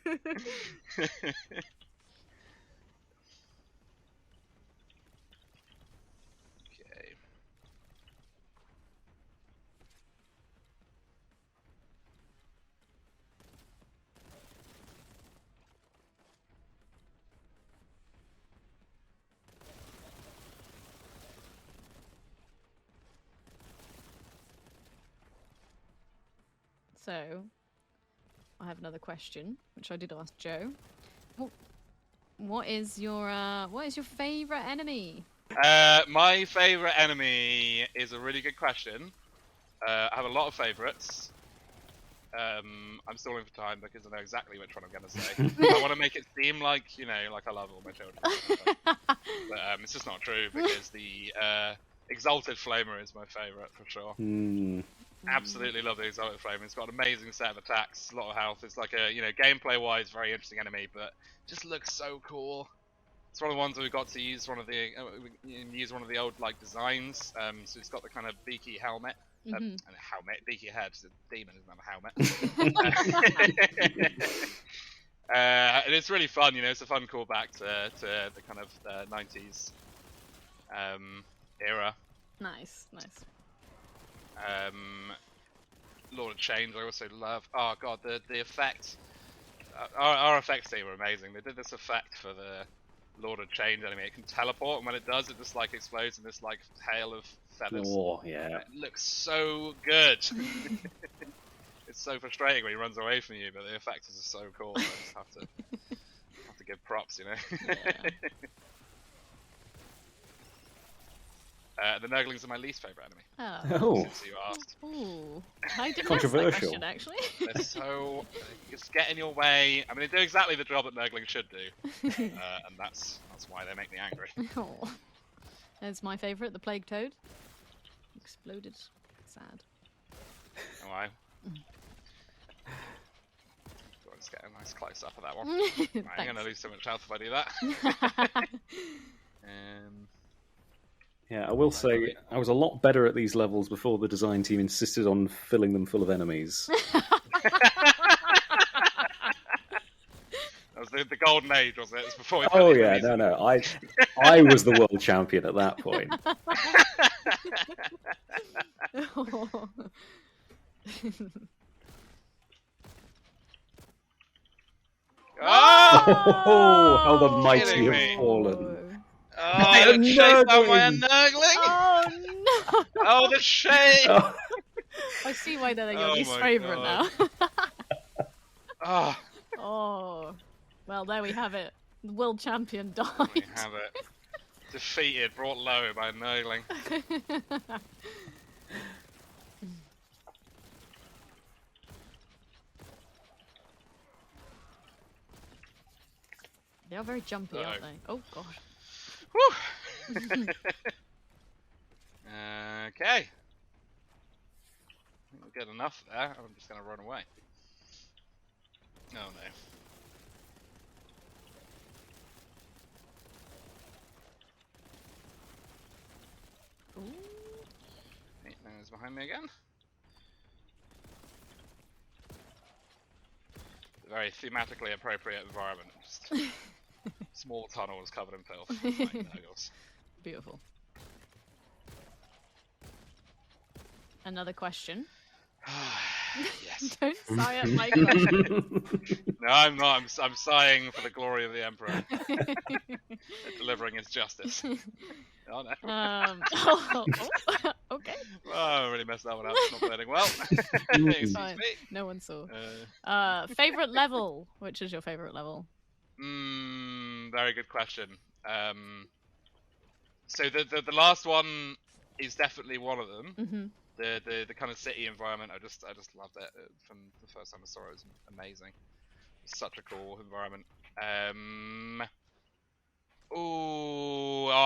So, I have another question, which I did ask Joe. What is your favourite enemy? My favourite enemy is a really good question. I have a lot of favourites. I'm stalling for time because I know exactly which one I'm going to say. I want to make it seem like, like I love all my children. But it's just not true because the Exalted Flamer is my favourite for sure. Absolutely love the Exalted Flamer. It's got an amazing set of attacks, a lot of health. It's like a, gameplay-wise, very interesting enemy, but just looks so cool. It's one of the ones that we got to use one of the old designs. So it's got the kind of beaky helmet. And a helmet, beaky head. It's a demon, doesn't have a helmet. And it's really fun, it's a fun callback to the kind of 90s era. Nice. Lord of Change, I also love. Oh god, the effect. Our effects team are amazing. They did this effect for the Lord of Change enemy. It can teleport, and when it does, it just explodes in this hail of feathers. Oh yeah. It looks so good. It's so frustrating when he runs away from you, but the effects are so cool. I just have to give props, Yeah. The Nurglings are my least favourite enemy. Oh. Since you asked. Ooh. I didn't Controversial. ask that question, actually. They're so... just get in your way. I mean, they do exactly the job that Nurglings should do. And that's why they make me angry. Oh. There's my favourite, the Plague Toad. Exploded. Sad. Oh, wow. Let's get a nice close up of that one. Right, I'm going to lose so much health if I do that. Yeah, I will say I was a lot better at these levels before the design team insisted on filling them full of enemies. That was the golden age, was it? It was before. Oh yeah, no. I was the world champion at that point. Oh, how the mighty have fallen. Oh, chased down by a nurgling. Oh no! Oh, the shame. Oh. I see why they're your least favourite now. Oh, well, there we have it. The world champion died. There we have it. Defeated, brought low by a nurgling. They are very jumpy, aren't they? Oh god. Whew. Okay. I think we're good enough there. I'm just going to run away. Oh no. Ooh. Wait, no one's behind me again. It's a very thematically appropriate environment. Just small tunnels covered in filth. Like nurgles. Beautiful. Another question. Yes. Don't sigh at my question. No, I'm not. I'm sighing for the glory of the Emperor. Delivering his justice. Oh no. Okay. Oh, I really messed that one up. It's not burning well. Excuse me. No one saw. Favorite level? Which is your favorite level? Very good question. So the last one is definitely one of them. Mm-hmm. The kind of city environment, I just loved it from the first time I saw it. It was amazing. It's such a cool environment.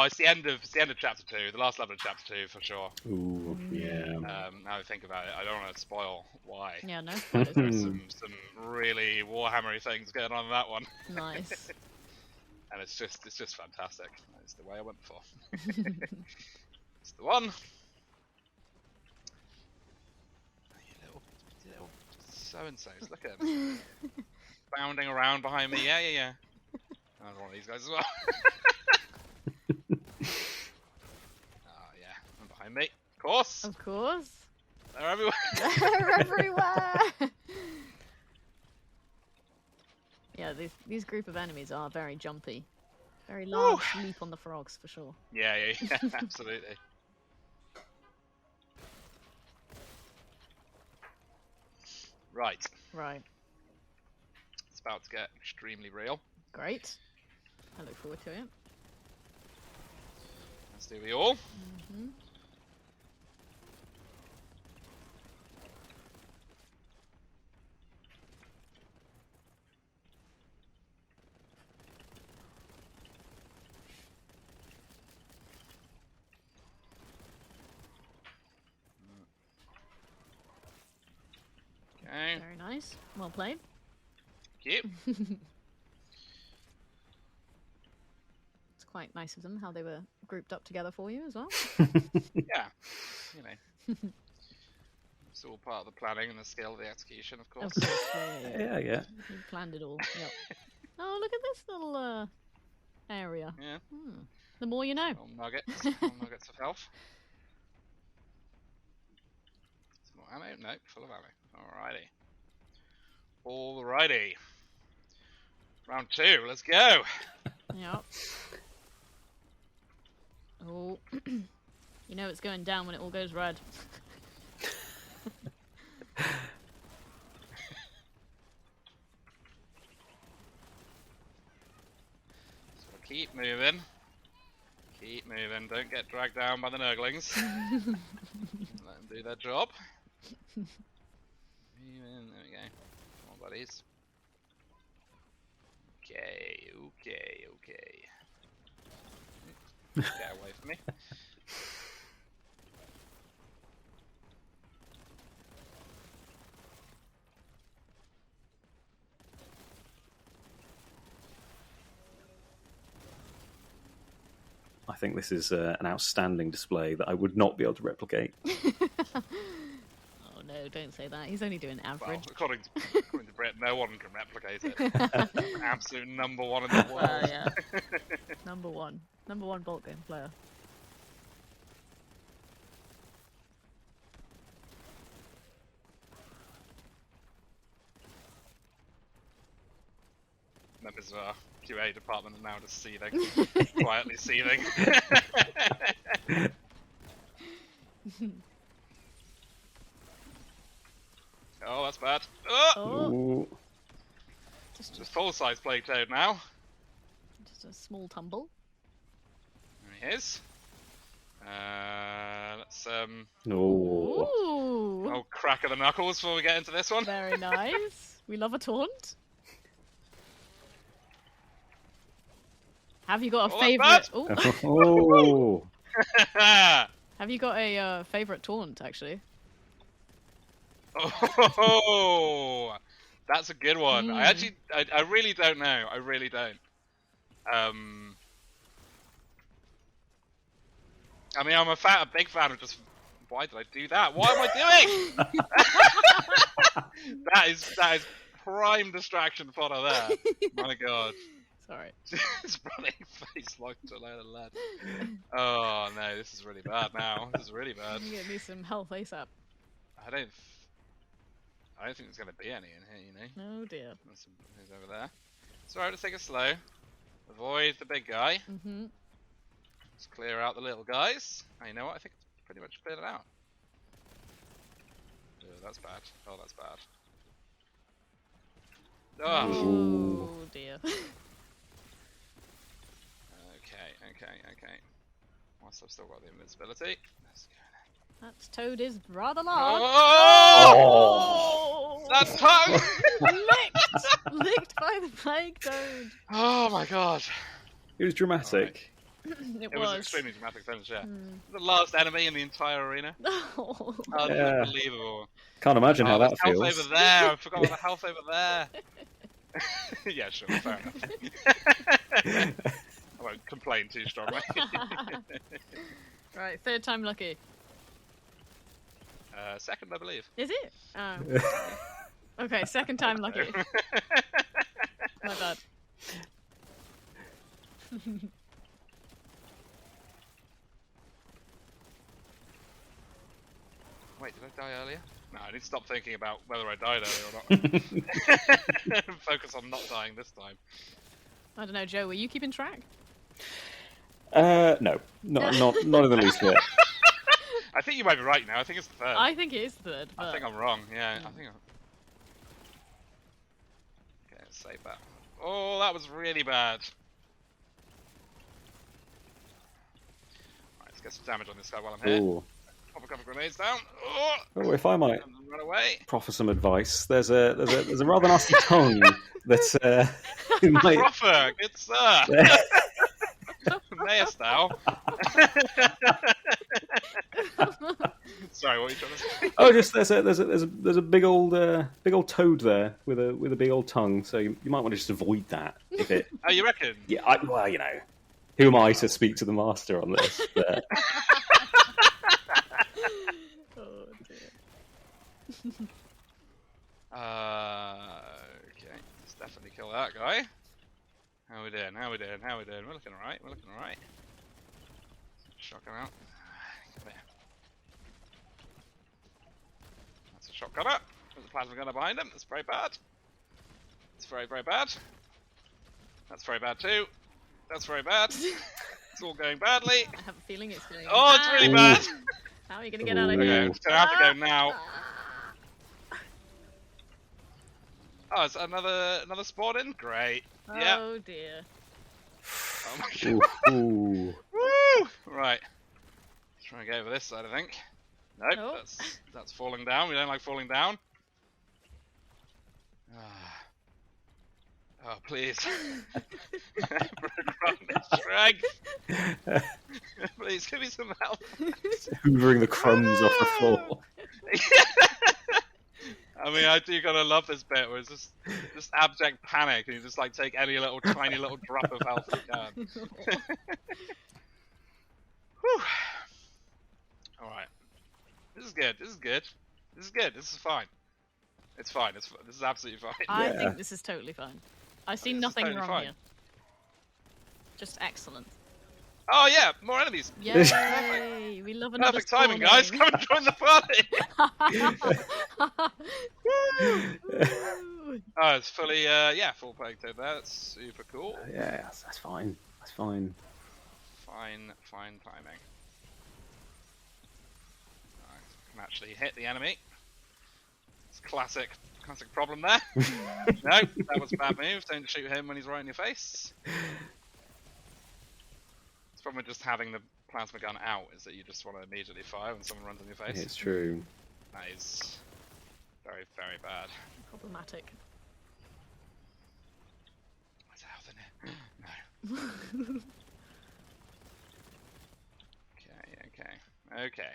It's the end of chapter 2, the last level of chapter 2 for sure. Ooh, yeah. Now I think about it, I don't want to spoil why. Yeah, no. There's some really Warhammery things going on in that one. Nice. And it's just fantastic. It's the way I went for. It's the one. Little so-and-sos, look at them. Bounding around behind me, yeah. I want one of these guys as well. Oh yeah, and behind me, of course. Of course. They're everywhere. They're everywhere. Yeah, these group of enemies are very jumpy. Very large leap on the frogs for sure. Yeah, absolutely. Right. It's about to get extremely real. Great. I look forward to it. As do we all. Mm-hmm. Okay. Very nice. Well played. Thank you. It's quite nice of them how they were grouped up together for you as well. Yeah. You know. It's all part of the planning and the skill of the execution, of course. Of course. Yeah. You planned it all. Yep. Oh, look at this little area. Yeah. The more you know. Little nuggets of health. Some more ammo? No, full of ammo. Alrighty. Round 2, let's go! Yep. Oh. You know it's going down when it all goes red. So keep moving. Don't get dragged down by the nurglings. Let them do their job. Moving, there we go. Come on, buddies. Okay. Get away from me. I think this is an outstanding display that I would not be able to replicate. Oh no. no, don't say that. He's only doing average. Well, according to Britt, no one can replicate it. Absolute number one in the world. Yeah. Number one Boltgun player. Members of our QA department are now just seething, quietly seething. Oh, that's bad. Oh. Just full-size Plague Toad now. Just a small tumble. There he is. Let's No. Oh, crack of the knuckles before we get into this one. Very nice. We love a taunt. Have you got a favourite? Oh. Have you got a favourite taunt, actually? Oh, that's a good one. I really don't know. I really don't. I mean, I'm a big fan of just. Why did I do that? What am I doing? that is prime distraction fodder there. My God. Sorry. His running face like a load of lead. Oh no, this is really bad now. This is really bad. You get me some health ASAP. I don't think there's gonna be any in here, you know. Oh dear. Who's over there? It's alright, let's take it slow. Avoid the big guy. Just clear out the little guys. Oh, you know what? I think it's pretty much cleared it out. Oh, that's bad. Oh, that's bad. Oh dear. Okay. Whilst I've still got the invincibility. Let's go. That toad is rather large. Oh! That tongue! Licked by the plague toad. Oh my God. It was dramatic. It was an extremely dramatic finish, yeah. The last enemy in the entire arena. Unbelievable. Can't imagine how that feels. Health over there. I forgot about the health over there. Yeah, sure, fair enough. I won't complain too strongly. Right, third time lucky. Second, I believe. Is it? Oh. Okay, second time lucky. My bad. Wait, did I die earlier? No, I need to stop thinking about whether I died earlier or not. Focus on not dying this time. I don't know, Joe, were you keeping track? No, not in the least bit. I think you might be right now. I think it's the third. I think it is the third. But... I think I'm wrong. Yeah, I think. Okay, let's save that. Oh, that was really bad. Right, let's get some damage on this guy while I'm here. Ooh. Pop a couple of grenades down. Oh, if I might run away. Proffer some advice, there's a rather nasty tongue that might. Proffer, good sir. Mayor style. Sorry, what were you trying to say? Oh, just there's a big old toad there with a big old tongue, so you might want to just avoid that if it. Oh, you reckon? Yeah, well, you know, who am I to speak to the master on this? But... Oh dear. Okay, let's definitely kill that guy. How we doing? We're looking alright. Shotgun out. Come here. That's a shotgunner. There's a plasma gunner behind him. That's very bad. It's very, very bad. That's very bad too. That's very bad. It's all going badly. I have a feeling it's going. Oh, it's really bad. How are you going to get out of here? Okay, it's going to have to go now. Oh, it's another spawn in? Great. Oh dear. Oh my God. Ooh. Woo! Right. Let's try and get over this side, I think. Nope, Oh. that's falling down. We don't like falling down. Oh, please. Strength. Please, give me some help. Hoovering the crumbs off the floor. I mean, I do gotta love this bit where it's just abject panic, and you just like take any tiny little drop of health you can. Whew. All right, this is good. This is good. This is fine. It's fine. This is absolutely fine. I think this is totally fine. I see nothing totally wrong fine. here. Just excellent. Oh yeah, more enemies. Yay! We love another Perfect timing, guys. Come and join the party. Oh, it's fully, full plague toad there. That's super cool. Yeah, that's fine. That's fine. Fine timing. Right, can actually hit the enemy. It's classic problem there. No, that was a bad move. Don't shoot him when he's right in your face. It's problem with just having the plasma gun out is that you just want to immediately fire when someone runs in your face. It's true. That is very, very bad. Problematic. What's health in it? No. Okay.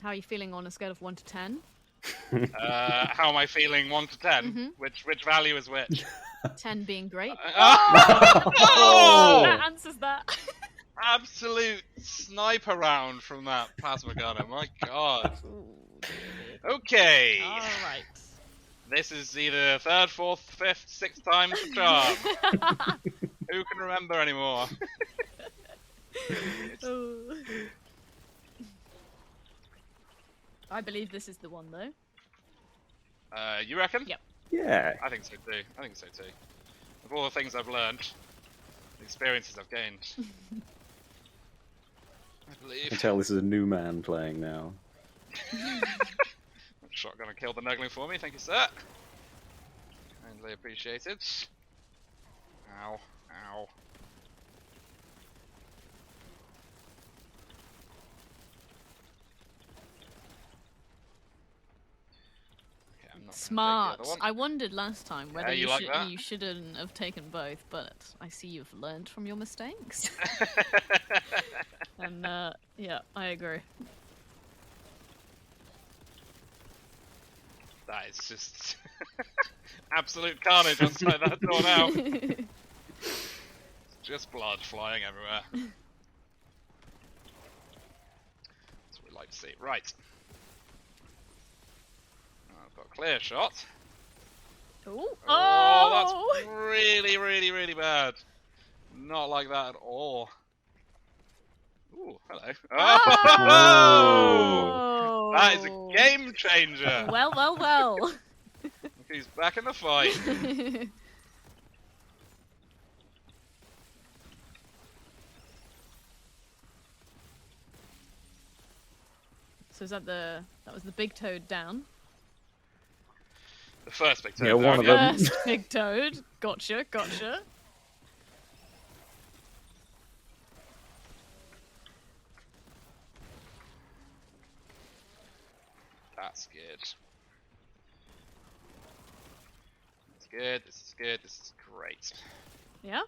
How are you feeling on a scale of 1 to 10? How am I feeling? 1 to 10. Mm-hmm. Which value is which? 10 being great. Oh! That answers that. Absolute sniper round from that plasma gunner. My God. Okay. All right. This is either third, fourth, fifth, sixth time's the charm. Who can remember anymore? I believe this is the one, though. You reckon? Yep. Yeah. I think so too. Of all the things I've learned, the experiences I've gained, I believe. I can tell this is a new man playing now. Shotgun to kill the nuggling for me, thank you, sir. Kindly appreciated. Ow. Smart. I wondered last time whether you shouldn't have taken both, but I see you've learned from your mistakes. And yeah, I agree. That is just absolute carnage outside that door now. Just blood flying everywhere. That's what we like to see. Right. I've got a clear shot. Ooh. Oh, that's really, really, really bad. Not like that at all. Ooh, hello. Oh! That is a game changer. Well. He's back in the fight. So is that was the big toad down? The first big toad. Yeah, one of them. First big toad. Gotcha. That's good. That's good. This is good. This is great. Yeah?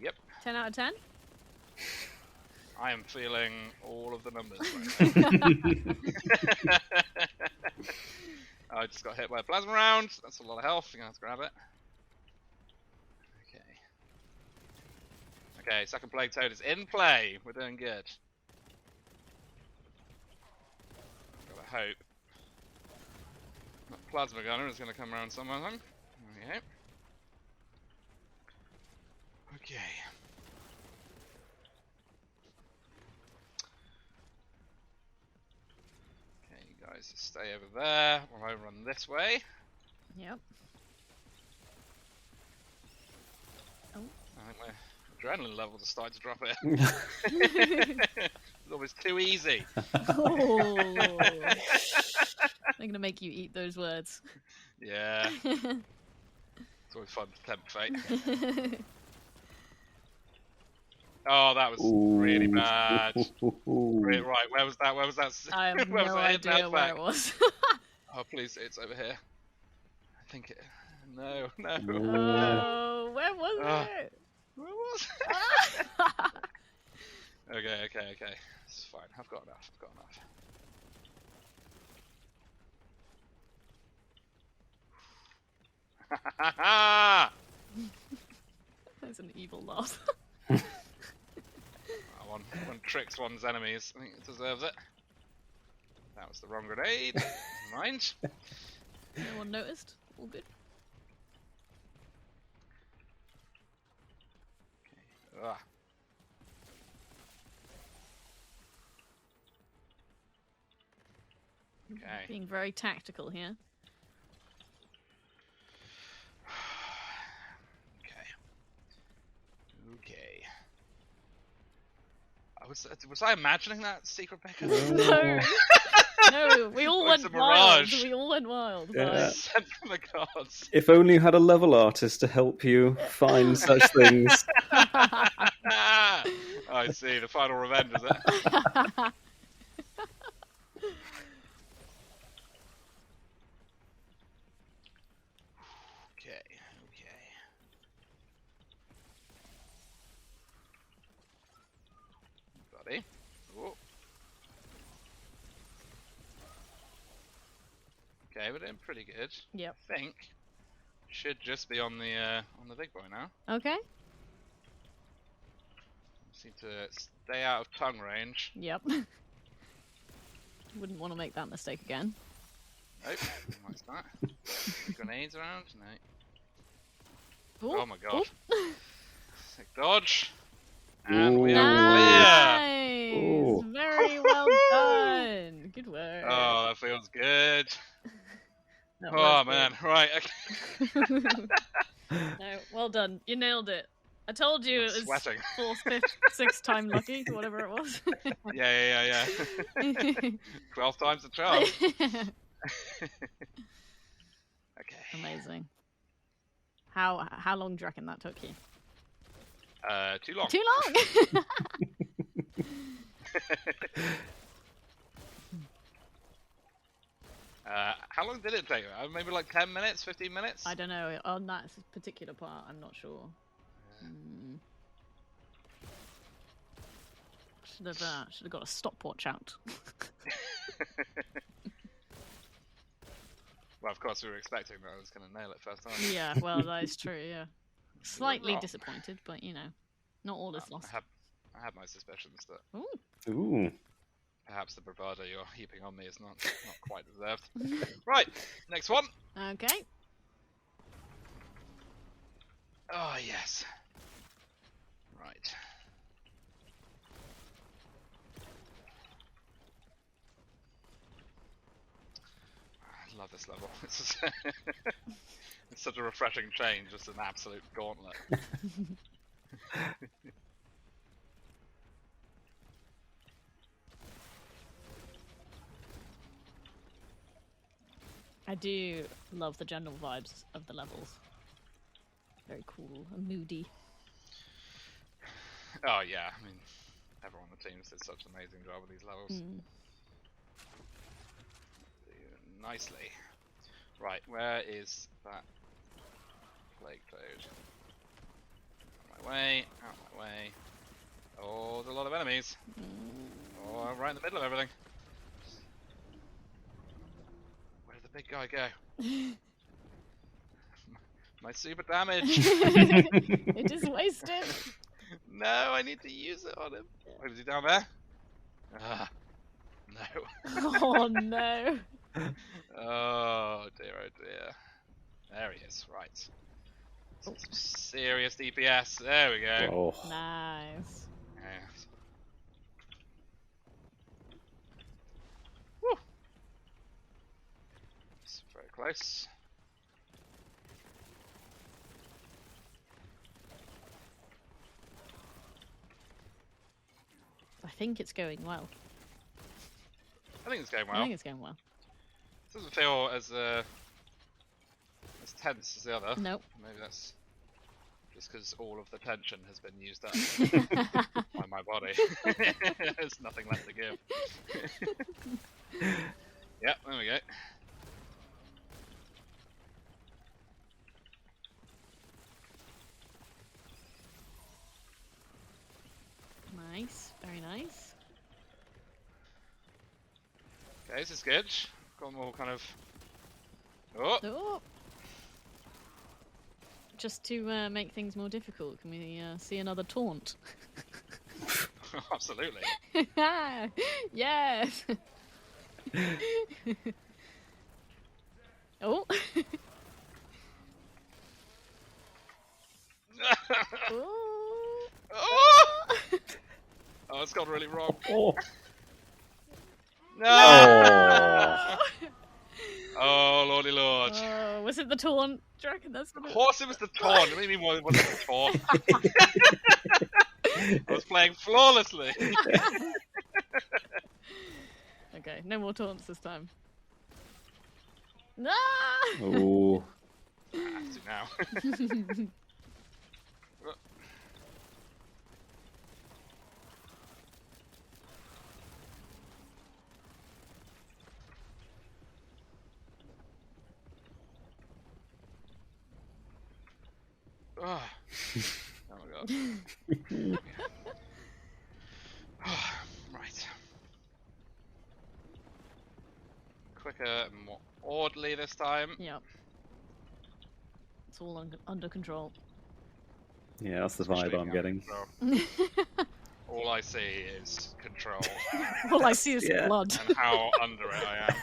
Yep. 10 out of 10? I am feeling all of the numbers right now. I just got hit by a plasma round. That's a lot of health. You're going to have to grab it. Okay, second plague toad is in play. We're doing good. Gotta hope that plasma gunner is going to come around somewhere. Okay. Okay. Okay, you guys just stay over there while I run this way. Yep. Oh. I think my adrenaline levels are starting to drop here. It's always too easy. Oh. I'm gonna make you eat those words. Yeah. It's always fun to tempt fate. Oh, that was really bad. Right, where was that? I have no idea where it was. Oh, please, it's over here. I think it... No. Oh, where was it? Where was it? Okay. It's fine. I've got enough. That's an evil laugh. One tricks one's enemies. I think it deserves it. That was the wrong grenade. Never mind. No one noticed. All good. Okay. Ugh. Okay. Being very tactical here. Okay. Was I imagining that secret Becca? No. No, we all went wild. We all went wild. Yeah. Sent from the gods. If only you had a level artist to help you find such things. I see. The final revenge, is it? Okay. Buddy. Ooh. Okay, we're doing pretty good. Yep. I think should just be on the big boy now. Okay. Just need to stay out of tongue range. Yep. Wouldn't want to make that mistake again. Nope. What's that? Grenades around? No. Ooh. Oh my god. Ooh. Sick dodge. And we are Nice. Ooh. Very well done. Good work. Oh, that feels good. That Oh was man, right. Okay. No, well done. You nailed it. I told you it was Sweating. 4th, 5th, 6th time lucky, whatever it was. Yeah. 12 times the charm. Okay. Amazing. How long do you reckon that took you? Too long. Too long. How long did it take? Maybe like 10 minutes, 15 minutes? I don't know. On that particular part, I'm not sure. Should have got a stopwatch out. Well, of course, we were expecting that I was going to nail it first time. Yeah, well, that is true. Yeah, slightly disappointed, but you know, not all is lost. I had my suspicions that Ooh. perhaps the bravado you're heaping on me is not quite deserved. Right, next one. Okay. Oh yes. Right. I love this level. It's such a refreshing change, just an absolute gauntlet. I do love the general vibes of the levels. Very cool and moody. Oh yeah, I mean, everyone on the teams did such an amazing job with these levels. Nicely. Right, where is that plague toad? Out my way, out my way. Oh, there's a lot of enemies. Oh, I'm right in the middle of everything. Where did the big guy go? My super damage! It is wasted! No, I need to use it on him. Wait, is he down there? No. Oh no! Oh dear, oh dear. There he is, right. Some serious DPS. There we go. Oh. Nice. Yes. Woo! It's very close. I think it's going well. I think it's going well. I think it's going well. Doesn't feel as tense as the other. Nope. Maybe that's just because all of the tension has been used up by my body. There's nothing left to give. Yep, there we go. Nice. Very nice. Okay, this is good. Got more kind of. Oh! Oh. Just to make things more difficult, can we see another taunt? Absolutely. Yes! Oh. Oh, it's gone really wrong. Oh. No! Oh, lordy lord. Was it the taunt? Do you reckon that's what Of course it was the taunt. What do you mean it wasn't the taunt? I was playing flawlessly. Okay, no more taunts this time. No! Oh. I have to now. Oh my god. Right. Quicker and more orderly this time. Yep. It's all under control. Yeah, that's the vibe I'm getting. All I see is control. All I see is blood. And how under it I am.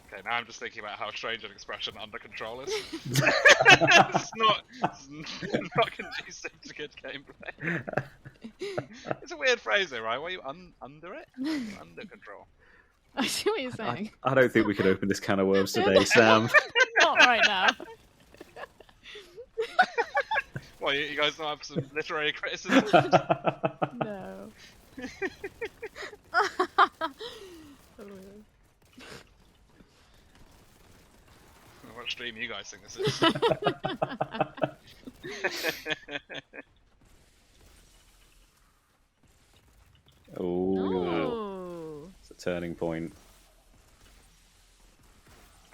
Okay, now I'm just thinking about how strange an expression under control is. It's not conducive to good gameplay. It's a weird phrase though, right? Why are you under it? Under control. I see what you're saying. I don't think we can open this can of worms today, Sam. Not right now. Well, you guys don't have some literary criticism? No. What stream you guys think this is? Oh, No. it's a turning point.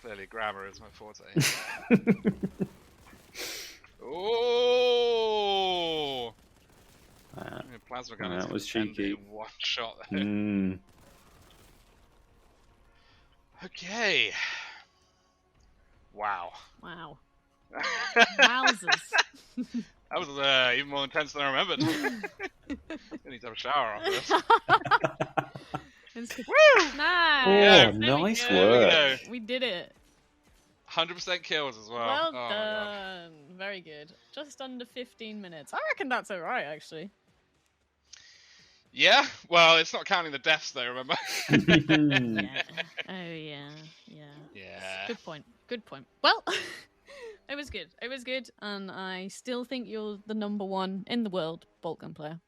Clearly, grammar is my forte. Oh! Plasma gun that was cheeky. One shot there. Mm. Okay. Wow. Wow. Wowzers. That was even more intense than I remembered. I need to have a shower after this. Woo! Nice. Oh, nice work. We did it. 100% kills as well. Well done. Very good. Just under 15 minutes. I reckon that's alright, actually. Yeah? Well, it's not counting the deaths though, remember? Yeah. Oh, yeah. Yeah. Good point. Good point. Well, it was good. It was good, and I still think you're the #1 in the world Boltgun player.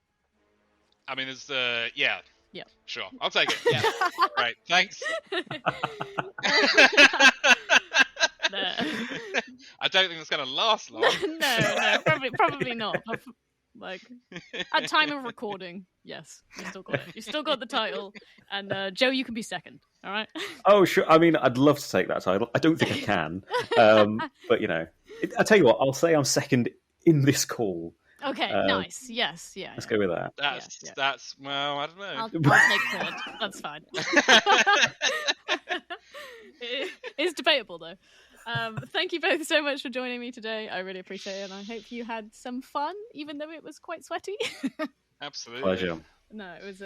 I mean, there's Yeah. Sure. I'll take it. Yeah. Right. Thanks. No. I don't think it's going to last long. no, probably not. But, like, at time of recording, yes, you still got it. You still got the title, and Joe, you can be second. All right. Oh, sure. I mean, I'd love to take that title. I don't think I can. But you know, I tell you what. I'll say I'm second in this call. Okay. Nice. Yes. Yeah. Let's go with that. That's well, I don't know. I'll take third. That's fine. It's debatable though. Thank you both so much for joining me today. I really appreciate it, and I hope you had some fun, even though it was quite sweaty. Absolutely. Pleasure. No, it was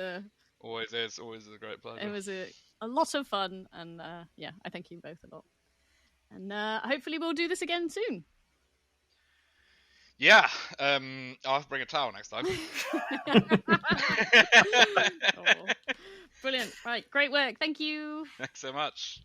always is a great pleasure. It was a lot of fun, and yeah, I thank you both a lot. And hopefully we'll do this again soon. Yeah, I'll have to bring a towel next time. Oh. Brilliant. Right, great work. Thank you. Thanks so much.